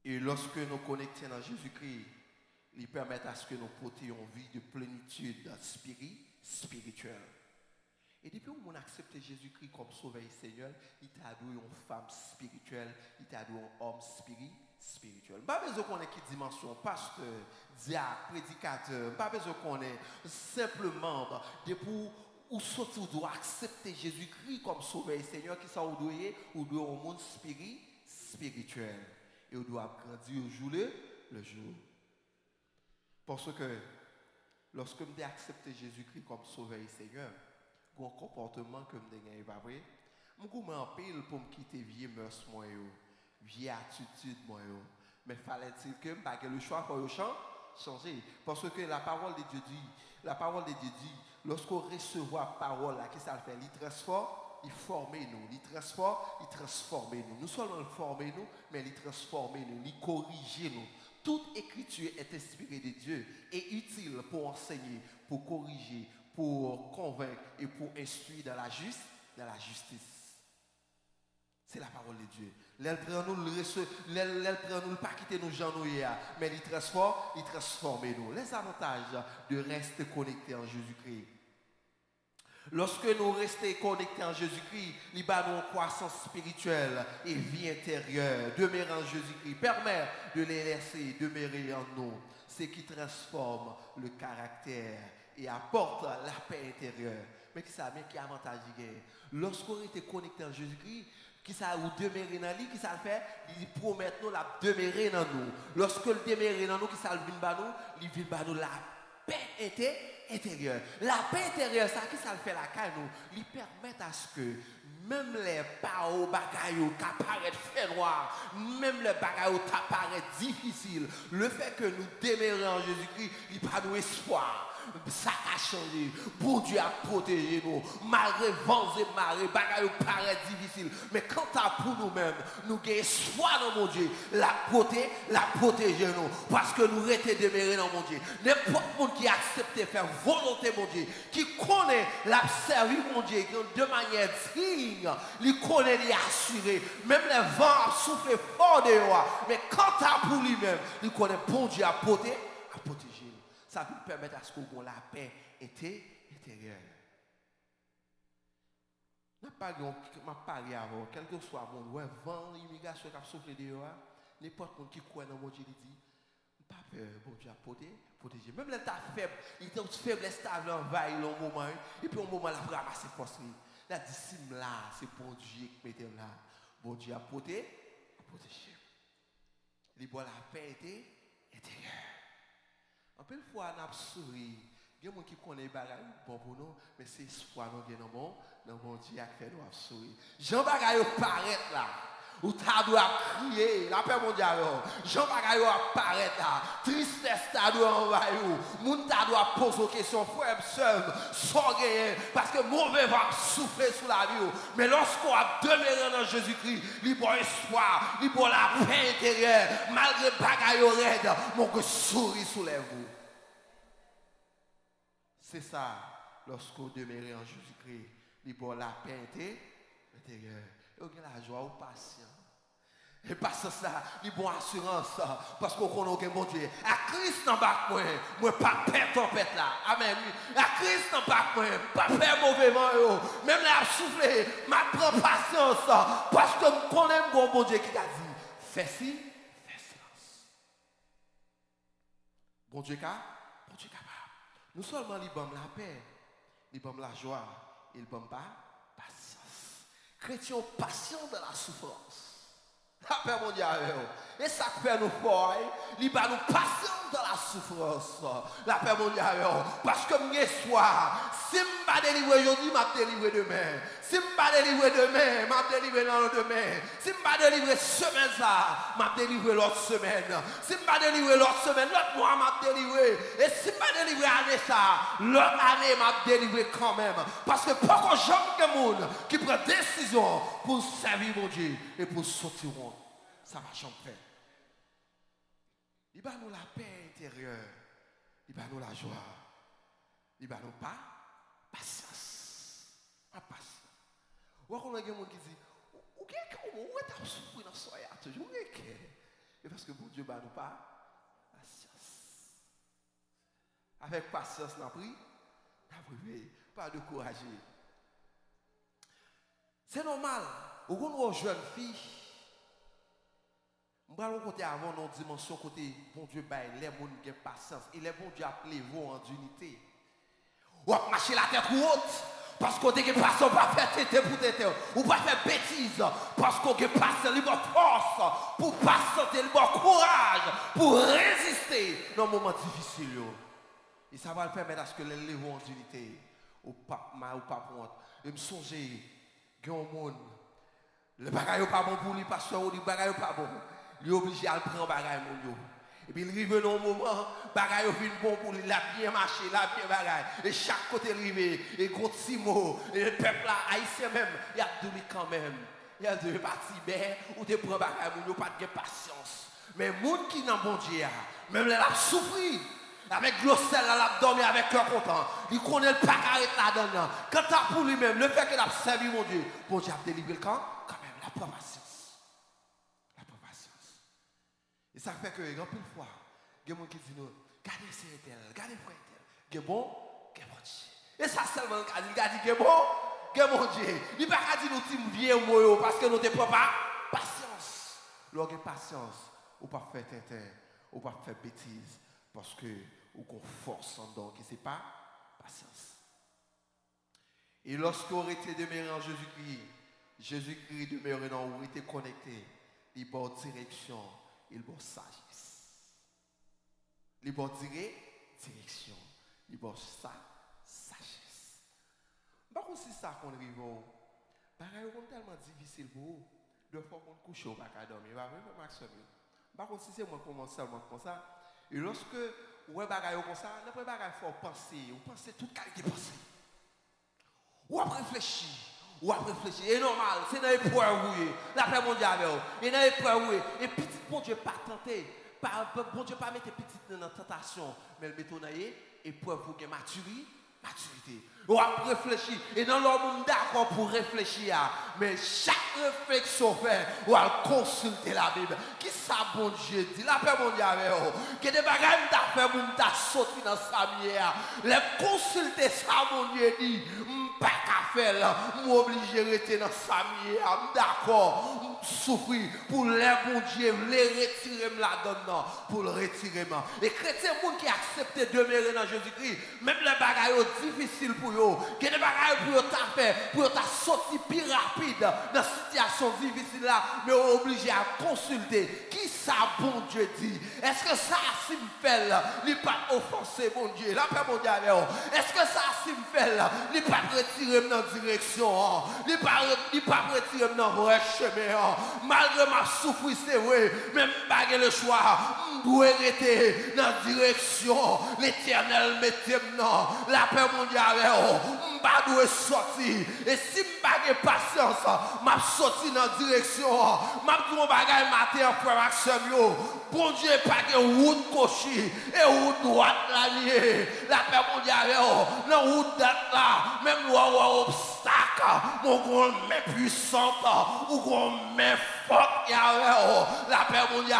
Et lorsque nous connectons dans Jésus-Christ, il permet à ce que nous portions une vie de plénitude spirituelle. Et depuis qu'on a accepté Jésus-Christ comme sauveur et Seigneur, il t'a donné une femme spirituelle, il t'a donné un homme spirituel. Pas besoin qu'on ait qui dimension, pasteur, diacre, prédicateur, pas besoin qu'on ait simplement depuis où sortir, on doit accepter Jésus-Christ comme sauveur et Seigneur, qui sont ou doit un monde spirituel. Et on doit grandir au jour le jour. Parce que lorsque je accepté Jésus-Christ comme sauveur et Seigneur, il y a un comportement que je n'ai pas vrai. Je m'en pile pour me quitter vieille mœurs, vieille attitude. Mais fallait-il que je n'ai le choix pour changer. Parce que la parole de Dieu dit, lorsqu'on reçoit la parole, qui ça fait, il transforme. Il forme nous, il transforme nous. Nous seulement former nous, mais il transforme nous, il corrige nous. Toute écriture est inspirée de Dieu et utile pour enseigner, pour corriger, pour convaincre et pour instruire dans la justice. C'est la parole de Dieu. Elle prend nous le pas quitter nous gens nous mais il transforme nous. Les avantages de rester connectés en Jésus-Christ. Lorsque nous restons connectés en Jésus-Christ, il y a une croissance spirituelle et vie intérieure. Demeurer en Jésus-Christ permet de les laisser demeurer en nous. Ce qui transforme le caractère et apporte la paix intérieure. Mais qui ça, mais qui avantage il y a? Lorsqu'on est connecté en Jésus-Christ, qui ça ou demeurer dans lui, qui ça fait? Il promet nous la demeurer dans nous. Lorsque le demeurer dans nous, qui ça le vient dans nous, il vient dans nous la paix intérieure. La paix intérieure, ça qui ça le fait la caille nous, il permet à ce que même les paroles bagailles qui paraissent fait noir, même les bagailles qui paraissent difficiles, le fait que nous demeurons en Jésus-Christ, il n'y a pas d'espoir. Ça a changé. Bon Dieu a protégé nous. Malgré vents et marées, bagaille paraît difficile. Mais quant à pour nous-mêmes, nous avons espoir dans mon Dieu. La protéger nous. Parce que nous restons demeurés dans mon Dieu. N'importe qui accepte de faire volonté mon Dieu, qui connaît la servir mon Dieu de manière digne, il connaît, il assuré. Même les vents soufflent fort de moi. Mais quant à pour lui-même, il connaît bon Dieu à protéger. Ça peut permettre à ce qu'on ait la paix intérieure. Je ne parlé avant, quel que soit mon vent, l'immigration qui a soufflé dehors, n'importe qui qui croit dans mon Dieu, il dit, pas peur, bon Dieu a protéger. Même les tas faibles, il était faiblesse, il envahit le moment, et puis au moment là, il a ramassé force. La discipline là, c'est bon Dieu qui mette là. Bon Dieu a protéger. Il boit la paix intérieure. En peu de fois, on a souri. Il y a des gens qui connaissent les bagages bon pour nous, mais c'est espoir nous dans bon Dieu qui fait nous sourire. Jean bagaille paraît là. Ou ta doit crier, la paix mondiale. Jean bagaille apparaît là. Tristesse ta doit envahir. Moun ta doit poser des questions, frère, sœur, sans gagner, parce que mauvais va souffler sous la vie. Mais lorsqu'on a demeuré dans Jésus-Christ, il y a espoir, il y a la paix intérieure, malgré bagaille raide, mon que souris soulève-vous. C'est ça, lorsqu'on demeure en Jésus-Christ, il y a la paix intérieure. Il y a la joie ou patience. Et parce que ça, il y a une bonne assurance. Parce qu'on connaît un bon Dieu. À Christ dans le moi, pas peur tempête là. Amen. À Christ dans le pas peur mauvais vent. Même là, souffler, ma prends patience. Parce que je connais un bon Dieu qui t'a dit, fais ci, fais silence. Bon Dieu capable. Nous seulement lui donnons la paix, lui donnons la joie, il ne donne pas patience. Chrétiens patients dans la souffrance. La paix mondiale. Et ça fait nous fort. Il va nous patients dans la souffrance. La paix mondiale. Parce que soir, si je ne pas délivrer aujourd'hui, je vais délivrer demain. Si je ne pas délivrer demain, je vais délivrer dans le demain. Si je ne pas délivrer semaine, je vais délivrer l'autre semaine. Si je ne pas délivrer l'autre semaine, l'autre mois, je vais délivrer. Et si je ne pas délivrer l'année, l'autre année, je vais délivrer quand même. Parce que pas que jamais de monde qui prend décision pour servir mon Dieu et pour sortir au monde. Ça va jamais faire. Il va nous la paix intérieure. Il va nous la joie. Il va nous pas patience. Pas patience. Ou on a des gens qui disent, où est-ce que tu souffres dans ce soir? Toujours et parce que bon Dieu va nous pas patience. Avec patience, on a pris, pas de courage. C'est normal. Ou on a une jeune fille. Nous allons côté avant nos dimensions côté bon Dieu bail les gens qui ont patience et les bon Dieu appelé vous en unité. Ou à marcher la tête haute parce qu'on est patience pas faire tête pour tête ou pas faire bêtise parce qu'on est patience libre force pour patienter libre courage pour résister dans les moments difficiles. Et ça va le permettre à ce que les lèvres en unité ou pas mal ou pas honte. Et me songer grand monde le bagage pas bon pour lui parce que le bagage pas bon. Il est obligé à le prendre bagaille mon yo. Et puis il arrive dans un moment, bagaille vient bon pour lui, il a bien marché, il a bien bagaille. Et chaque côté arrivé, et gros Timo, et le peuple là, haïtien même, il a dit quand même. Il a dit parti bien, ou te prends bagaille mon yo, pas de patience. Mais les gens qui n'ont bon Dieu, même les a souffert. Avec glossel, il a dormi avec cœur content. Il connaît le pacarette là-dedans. Quand tu as pour lui-même, le fait qu'il a servi mon Dieu, bon Dieu a délivré le camp, quand même, la prend patience. Et ça fait que, il y a plus de fois, il y a des gens qui disent, regardez c'est tel, regardez frère tel. Il est bon, il est bon Dieu. Et ça seulement, il a dit, il est bon, il est bon Dieu. Il n'a pas dit, nous sommes vieux moyo parce que nous ne prenons pas patience. Lorsque patience, ou pas faire tintin, ou pas faire bêtise, parce que ou qu'on force en dedans, qui c'est pas patience. Et lorsqu'on était demeuré en Jésus-Christ, Jésus-Christ demeuré dans où il était connecté, il bord direction. Il va sagesse. Il va direction. Il va sagesse. Par contre, si ça qu'on arrive, c'est tellement difficile pour vous. De fois qu'on couche, on va pas dormir. Par contre, si c'est moi qui commence seulement comme ça, et lorsque vous avez des comme ça, vous n'avez faut penser. Vous pensez toute qualité de pensée. Ou à réfléchir. Ou à réfléchir. C'est normal, c'est dans l'épreuve. La paix mondiale. Et dans l'épreuve. Et petit, bon Dieu, pas tenter. Bon Dieu, pas mettre petit dans la tentation. Mais le mettre dans l'épreuve pour que maturité. maturité. On a réfléchi. Et dans le monde d'accord pour réfléchir. Mais chaque réflexion fait, on va consulter la Bible. Qui ça bon Dieu dit? La paix mon Dieu avec vous. Que des bagages t'a fait pour t'a sorti dans sa mière. Les consulter ça mon Dieu dit. Pas qu'à faire, m'obliger à rester dans sa mière. D'accord. Souffrir pour les bon Dieu, les retirer là-dedans. Pour le retirer. Et chrétien, monde qui accepte de demeurer dans Jésus-Christ, même les bagages difficiles pour eux. Que des bagages pour eux t'a fait, pour eux t'a sorti plus rapide dans cette situation difficile là, mais on est obligé à consulter. Qui ça, bon Dieu dit? Est-ce que ça, si me fait là, il n'est pas offensé, mon Dieu? La paix, mon Dieu, est-ce que ça, si me fait là, il n'est pas retiré dans la direction? Il n'est pas retiré dans le vrai chemin? Malgré ma souffrance, c'est vrai, même pas le choix, je dois rester dans la direction. L'Éternel mettez dans la paix, mon Dieu, je dois sortir. Et si je n'ai pas de patience, je sorti dans la direction. Je dois bagaille matin, frère Maxime. Bon Dieu, pas de route cochée et route droite là liée. La paix, mon Dieu, dans la route là, même l'obstacle, mon grand mais puissant, ou grand mais fort, la paix, mon Dieu,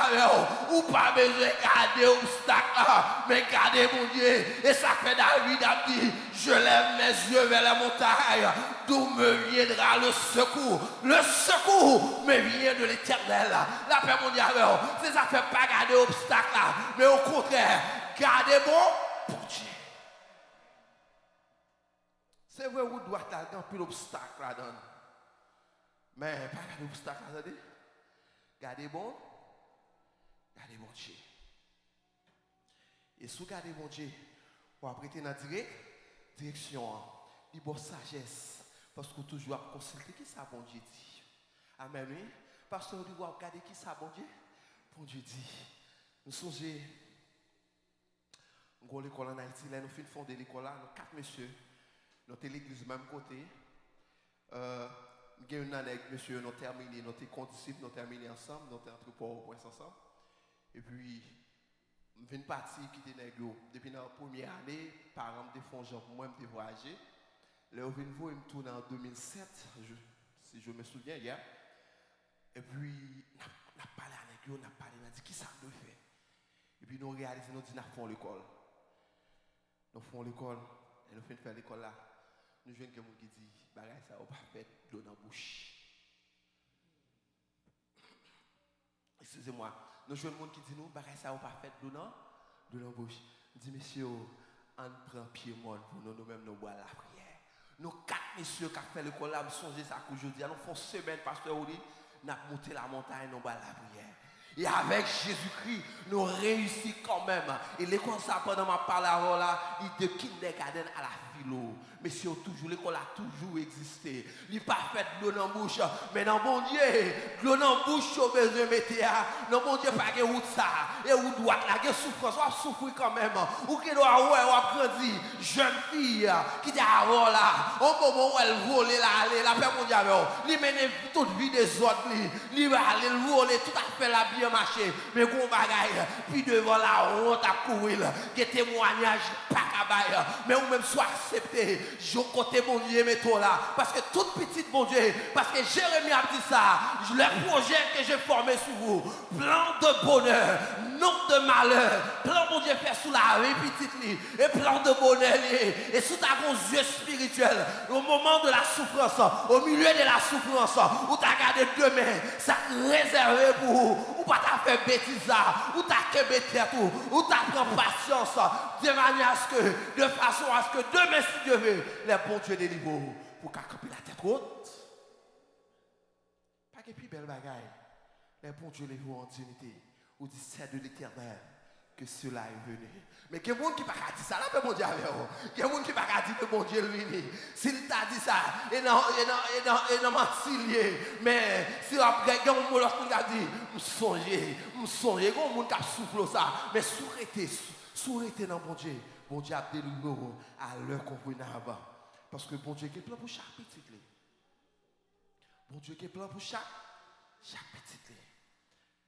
ou pas besoin de garder l'obstacle, mais garder mon Dieu. Et ça fait David a dit, je lève mes yeux vers la montagne, d'où me viendra le secours. Le secours me vient de l'Éternel. La paix, mon Dieu, c'est ça fait pas garder l'obstacle là, mais au contraire, gardez bon pour Dieu. C'est vrai, vous doit être dans plus l'obstacle là-dedans. Mais pas garder l'obstacle là-dedans. Gardez bon Dieu. Et si vous gardez bon Dieu, vous prêter dans la direction, il y a sagesse. Parce que vous toujours consulter qui ça bon Dieu dit. Amen. Parce que vous devez regarder qui ça bon Dieu. Bon Dieu dit. Nous songeons, nous avons l'école en Haïti, nous finissons fonder l'école là, nous 4 messieurs, nous sommes l'église du même côté. Nous avons une année avec monsieur, nous avons terminé, nous sommes condisciples, nous avons terminé ensemble, nous sommes entrés pour Port-au-Prince ensemble. Et puis, nous avons une partie qui était depuis la première année, parents me font genre pour moi, je voyager. Là, je viens voir, je tourne en 2007, si je me souviens, hier. Et puis, on a parlé avec eux, on a parlé, on a dit qui ça doit faire. Et puis nous réalisons, nous disons, nous faisons l'école. Nous faisons l'école, et nous faisons faire l'école là. Nous jouons quelqu'un qui dit, bagay ça, on va pas faire d'eau dans la bouche. Excusez-moi, nous jouons quelqu'un qui dit, nous, bagay ça, on va pas faire d'eau dans la bouche. Nous disons, monsieur, on prend pied monde pour nous-mêmes, nous boire la prière. Nous 4 messieurs qui ont fait l'école là, nous songez ça qu'aujourd'hui, nous faisons semaine, pasteur Oli, nous avons monté la montagne, nous boire la prière. Et avec Jésus-Christ, nous réussissons quand même. Et l'école, ça, pendant ma parole là, il de kindergarten à la philo. Mais si toujours, l'école a toujours existé. Il n'est pas fait de l'eau dans la bouche. Mais dans bon Dieu, de l'eau dans la bouche, au besoin de mettre. Dans bon Dieu, pas de route ça. Et où doit la guerre souffrance, on va souffrir quand même. Ou qui doit avoir grandi, jeune fille, qui dit avant là, au moment où elle vole là, la paix mondiale, il mène toute vie des autres, il va aller voler tout à fait la bien marché. Mais qu'on bagaille, puis devant la honte à courir, que témoignage pas cabaye. Mais ou même soit accepté. Je côté mon Dieu, mettons là. Parce que toute petite, mon Dieu, parce que Jérémie a dit ça, le projet que j'ai formé sur vous, plan de bonheur, non de malheur, plan, mon Dieu, fait sous la vie petite, et plan de bonheur, et sous ta grosse yeux spirituel, au moment de la souffrance, au milieu de la souffrance, où tu as gardé demain, ça réservé pour vous, ou pas t'as fait bêtise, ou t'as québété tout, ou t'as pris patience, de manière à ce que, de façon à ce que demain, si Dieu veut, les bons Dieu délivrent pour camper la tête haute. Pas que plus belle bagaille. Les bons Dieu les voient en dignité. Ou dit c'est de l'Éternel que cela est venu. Mais il y a des gens qui ne peuvent pas dire ça. Là, mon Dieu, il y a des gens qui ne peuvent pas dire que mon Dieu est venu. S'il t'a dit ça, et non, mentilier. Mais si il y a des gens qui a dit, je songe, il y a des gens qui soufflent ça. Mais sourité dans mon Dieu. Bon Dieu a délivré à l'heure convenable. Parce que bon Dieu a plan pour chaque petit. Bon Dieu a plan pour chaque petit.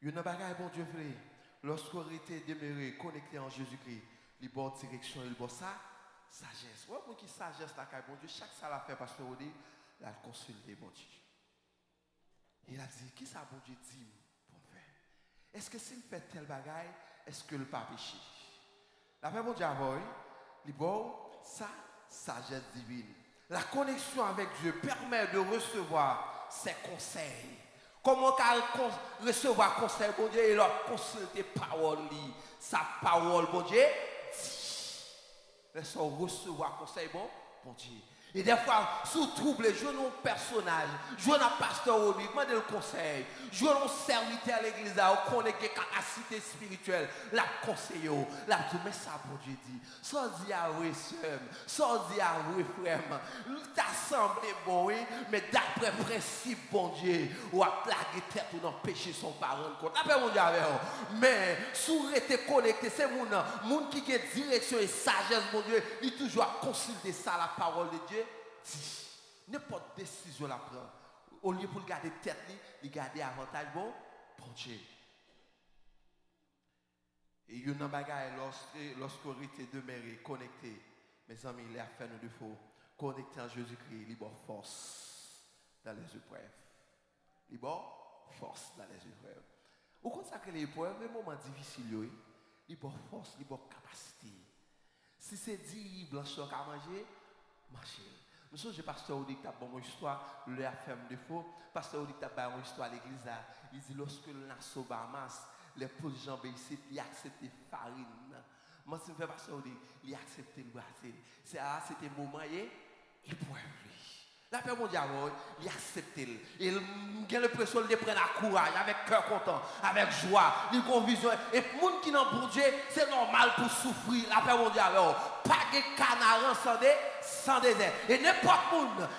Il y a un bagage, bon Dieu, lorsqu'on était demeuré, connecté en Jésus-Christ, il y a une direction, il y a ça, Sagesse. Ouais, pour qui sagesse la caille, bon Dieu, chaque ça l'a fait, pasteur Odi, il a consulté, bon Dieu. Il a dit, qui ça, bon Dieu, dit pour me faire? Est-ce que s'il fait tel bagaille, est-ce que le pas péché? La paix, bon Dieu, il bon, ça, sagesse divine. La connexion avec Dieu permet de recevoir ses conseils. Comment recevoir conseil, bon Dieu, et leur consulter parole, sa parole, bon Dieu, dit. Laissons recevoir conseil, bon Dieu. Et des fois, sous trouble, je n'ai un personnage, je n'ai un pasteur au lit, demandez le conseil, je n'ai un serviteur à l'église, on connaît des capacités spirituelles, la conseille, la dit, mais ça, bon Dieu dit, ça dit à oui, sœur, ça dit à oui, frère, t'as semblé bon, oui, mais d'après principe, bon Dieu, ou à plaguer tête ou non péché son parent compte. Après, mon Dieu, mais, sous été connecté, c'est mon qui a direction et sagesse, mon Dieu, il toujours à consulter ça, la parole de Dieu. Dit, n'importe décision la prend. Au lieu pour garder tête, il garder avantage bon Dieu. Et il y a une bagaille lorsqu'on était demeuré, connecté, mes amis, il a fait nous défaut. Connecté en Jésus-Christ, il y a force dans les épreuves. Il y a force dans les épreuves. Au consacrer les épreuves, les moments difficiles, il y a force, il y a capacité. Si c'est dit, blancheur à manger, marcher. Monsieur, j'ai pasteur Odi qui a bon mon histoire, le ferme de faux. Pasteur Odi qui a bon mon histoire à l'église là. Il dit lorsque le nasso Bahamas, les pauvres gens ici, ils acceptent farine. Moi, si je fais pasteur Odi, il accepte le Brésil. C'était un moment et pour lui. La paix mondiale, il accepte. Il a l'impression de prendre à courage, avec cœur content, avec joie, il a une vision. Et pour les gens qui n'ont pas de Dieu, c'est normal pour souffrir. La paix mondiale, pas de canard sans désert. Et n'importe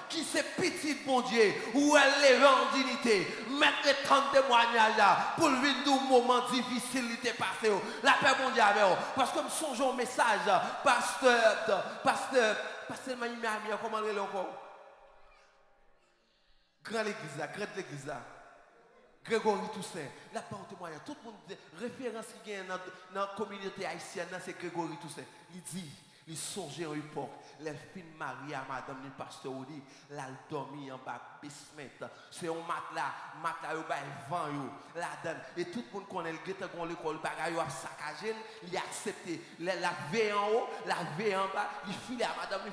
qui qui c'est petit bon Dieu, ou elle lève en dignité, mettre tant de témoignages là, pour vivre d'un moment difficile qui est passé. La paix mondiale, parce que nous songeons au message, pasteur Maïmi, comment il est encore? Grand l'église là, grande l'église là. Grégory Toussaint, la parole témoigne. Tout le monde dit, référence qui est dans la communauté haïtienne, c'est Grégory Toussaint. Il dit, il songeait en époque, les filles mariées à madame le pasteur Odi, elle a dormi en bas basement. C'est un matelas yo bay vent yo, la donne. Et tout le monde connaît le guette qu'on l'école bagaille a saccagé, il a accepté. La veille en haut, la veille en bas, il file à madame, il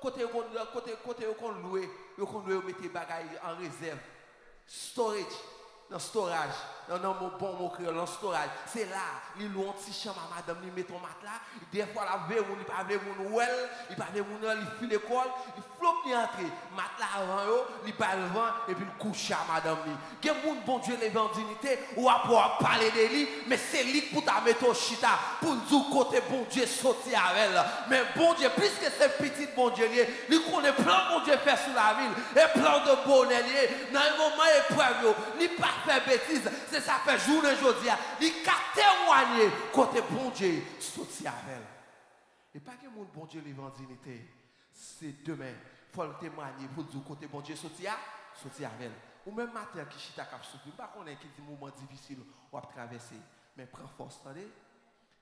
côté qu'on loué, on mettre bagaille en réserve. Storage, dans storage, dans mon bon mot créole, dans storage. C'est là, ils louent un petit chambre à madame, ils mettent un matelas. Des fois, la veille, il parle de mon well, il parle de mon il file l'école, il floppe, il entre. Matelas avant eux, il parle devant, et puis il couche à madame. Il y a un bon Dieu levé en dignité, ou à pouvoir parler de lui, mais c'est lui pour ta mettre au chita, pour dire côté bon Dieu sortir avec elle. Mais bon Dieu, puisque c'est petit bon Dieu, il connaît plein bon Dieu fait sous la ville, et plein de bonheur, dans un moment épreuve, il pas fait bêtise, c'est ça fait journée aujourd'hui, il a témoigné côté bon Dieu sortir avec elle. Et pas que mon bon Dieu levé en dignité, c'est demain, il faut le témoigner pour dire côté bon Dieu sortir avec elle. Ou même matin qui chita cap souffrir, pas qu'on est qui dit moment difficile ou à traverser, mais prends force, attendez.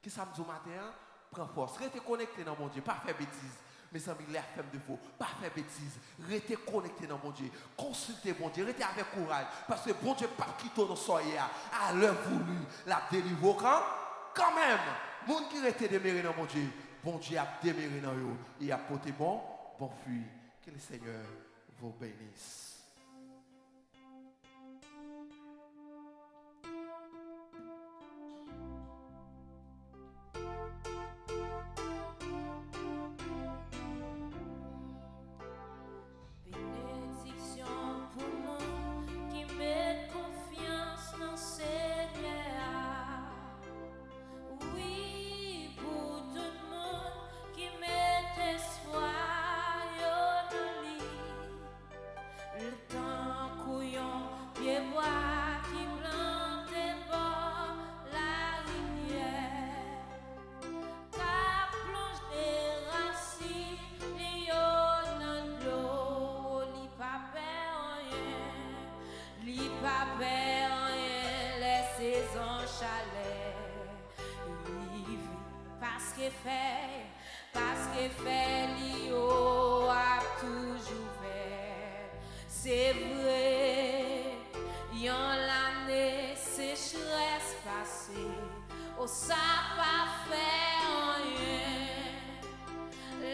Qui ça me dit matin, prends force, restez connecté dans mon Dieu, pas faire bêtise. Mes amis, les femmes de vous, pas faire bêtise, restez connecté dans mon Dieu, consultez mon Dieu, restez avec courage, parce que bon Dieu pas quitter nos soyez à l'heure voulu, la délivre quand même, monde qui reste demeuré dans mon Dieu, bon Dieu a demeuré dans eux, et a porté bon fruit. Que le Seigneur vous bénisse. Parce que fait l'io a toujours fait. C'est vrai, yon l'année sécheresse passée, oh ça pas fait rien,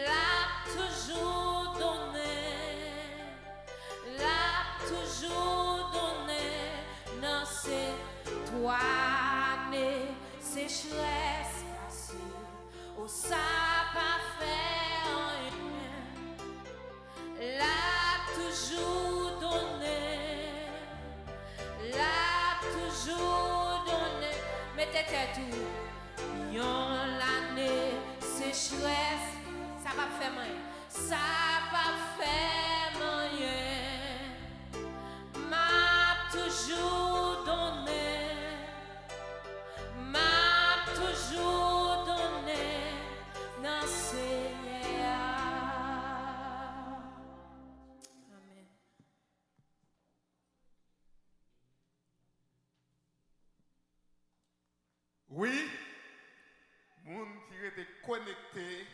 l'a toujours donné, l'a toujours donné, non c'est toi année sécheresse passée, oh ça pas fait rien, l'a toujours donné, l'a toujours donné, mettez tout, yon l'année sécheresse, ça va faire rien, ça va faire rien, m'a toujours donné, m'a toujours donné, non Seigneur. Amen. Oui, moun qui était connecté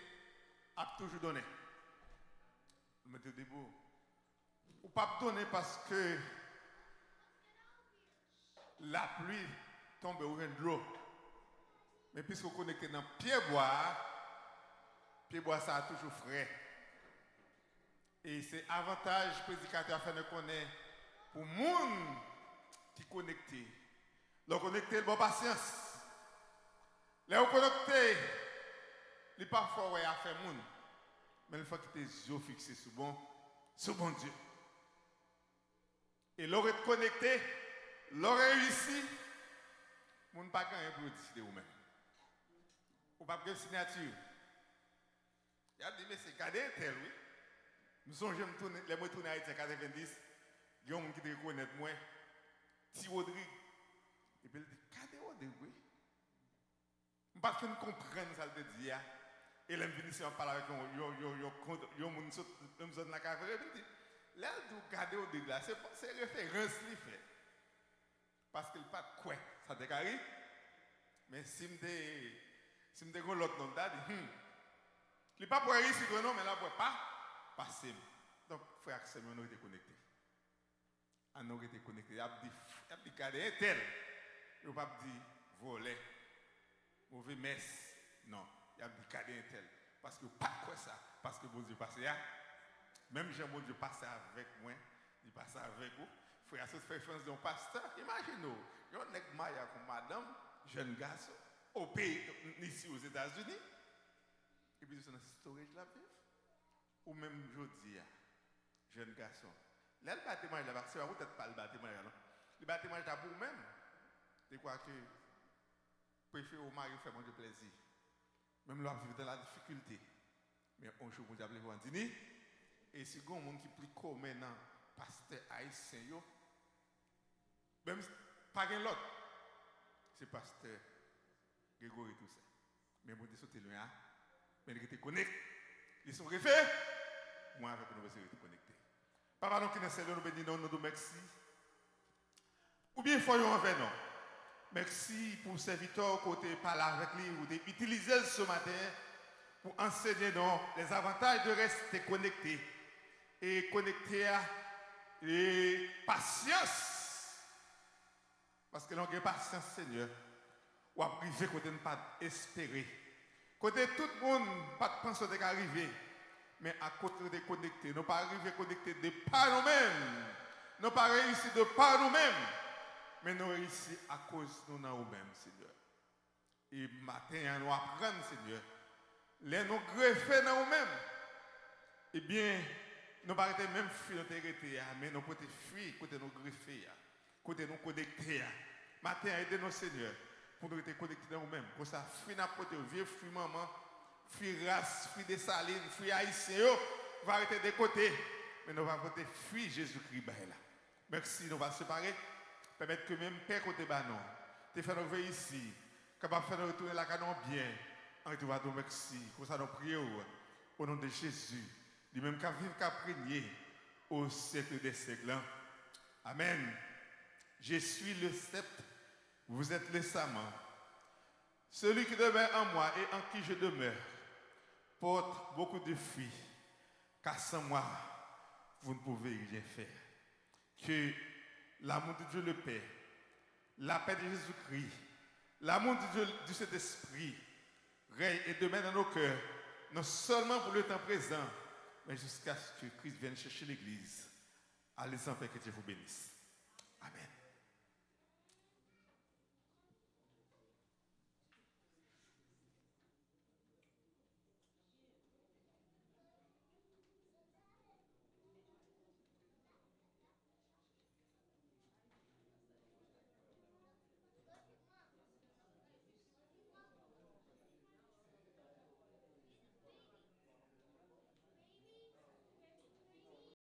a toujours donné. Mettez debout. Ou pas donner parce que la pluie tombe ou vient de l'eau. Mais puisque vous connectez dans pied bois ça a toujours frais. Et c'est avantage prédicateur faire de connaître pour moun qui connecté. Le connecté, le bon patience. Les connectés, il pas fort ouais à faire moun. Mais il faut que tes yeux fixés sur bon Dieu. Et l'aurait connecté, l'aurait réussi, moun pas gagner pour décider vous-même. Ou pas de signature. Il a dit mais c'est gardé tel oui. Nous sommes jeunes tourner les mots tourner à Haïti 90, il y a un qui te reconnaît moi, Ti Rodrigue. Et puis il dit gardé Rodrigue oui. On pas faire comprendre ça le dit là. Et là vient ici on parle avec yo moun saute même zone la cave il dit là du garder Rodrigue là c'est référence li fait. Parce qu'il pas de quoi ça te carré. Mais si me gon l'autre nom là dit il pas pour réussir non mais là pour pas passer. Donc frère Axel on était connecté. On aurait été connecté. Il a dit garder tel. Il pas dit voler. Mauvais messe. Non, il a dit garder tel parce que pas quoi ça parce que bon Dieu passe là. Même Jean bon Dieu passe avec moi, il passe avec vous. Frère ça fait France d'un pasteur. Imaginez, il y a un nèg maya comme madame, jeune garçon au pays ici aux États-Unis. Et puis, c'est dans storage la vivre. Ou même jeudi, jeune garçon. Là, le bâtiment, c'est peut-être pas le bâtiment. Le bâtiment est pour vous-même. C'est quoi que préfère au mari faire mon plaisir. Même là, vivre dans la difficulté. Mais un jour, vous avez un dîner. Et si vous avez un monde qui est plus commun maintenant, pasteur haïtien, même pas l'autre, c'est pasteur Grégory tout ça. Mais vous êtes loin. Mais ils étaient connectés. Ils sont refaits. Moi, avec nous, je suis connecté. Papa, nous qui nous sommes nous bénissons, nous merci. Ou bien, foyons envers nous. Merci pour ce serviteur côté parler avec lui ou d'utiliser ce matin pour enseigner nous les avantages de rester connecté. Et connecté à et patience. Parce que l'on a patience, Seigneur. Ou à priver côté ne pas espérer. Côté tout le monde, pas de penser d'arriver, mais à côté de connecter. Nous pas arriver connecter de par nous-mêmes. Nous pas réussir de par nous-mêmes, mais nous réussir à cause de nous-mêmes, Seigneur. Et matin, nous apprenons, Seigneur, les nous greffer dans nous-mêmes. Eh bien, nous pas même fuir notre hérité, mais nous pouvons fuir côté nous greffer, côté nous connecter. Matin, aidez-nous, Seigneur. Pour nous être connectés dans nous-mêmes. Comme ça, fruit n'importe vieux fruit maman, fruit race, fruit des salines, fruit haïtien, va arrêter de côté. Mais nous allons voter fruit Jésus-Christ. Merci, nous allons séparer. Permettre que même Père côté banon, te faire nous venir ici, capable de faire nous retourner la canon bien. En tout cas, nous merci. Comme ça, nous prions au nom de Jésus. Lui-même qu'à vivre, qu'à prier au siècle des siècles. Amen. Je suis le sceptre. Vous êtes le serment. Celui qui demeure en moi et en qui je demeure porte beaucoup de fruits, car sans moi, vous ne pouvez rien faire. Que l'amour de Dieu le Père, la paix de Jésus-Christ, l'amour de Dieu du Saint-Esprit règne et demeure dans nos cœurs, non seulement pour le temps présent, mais jusqu'à ce que Christ vienne chercher l'Église. Allez en paix, que Dieu vous bénisse. Amen.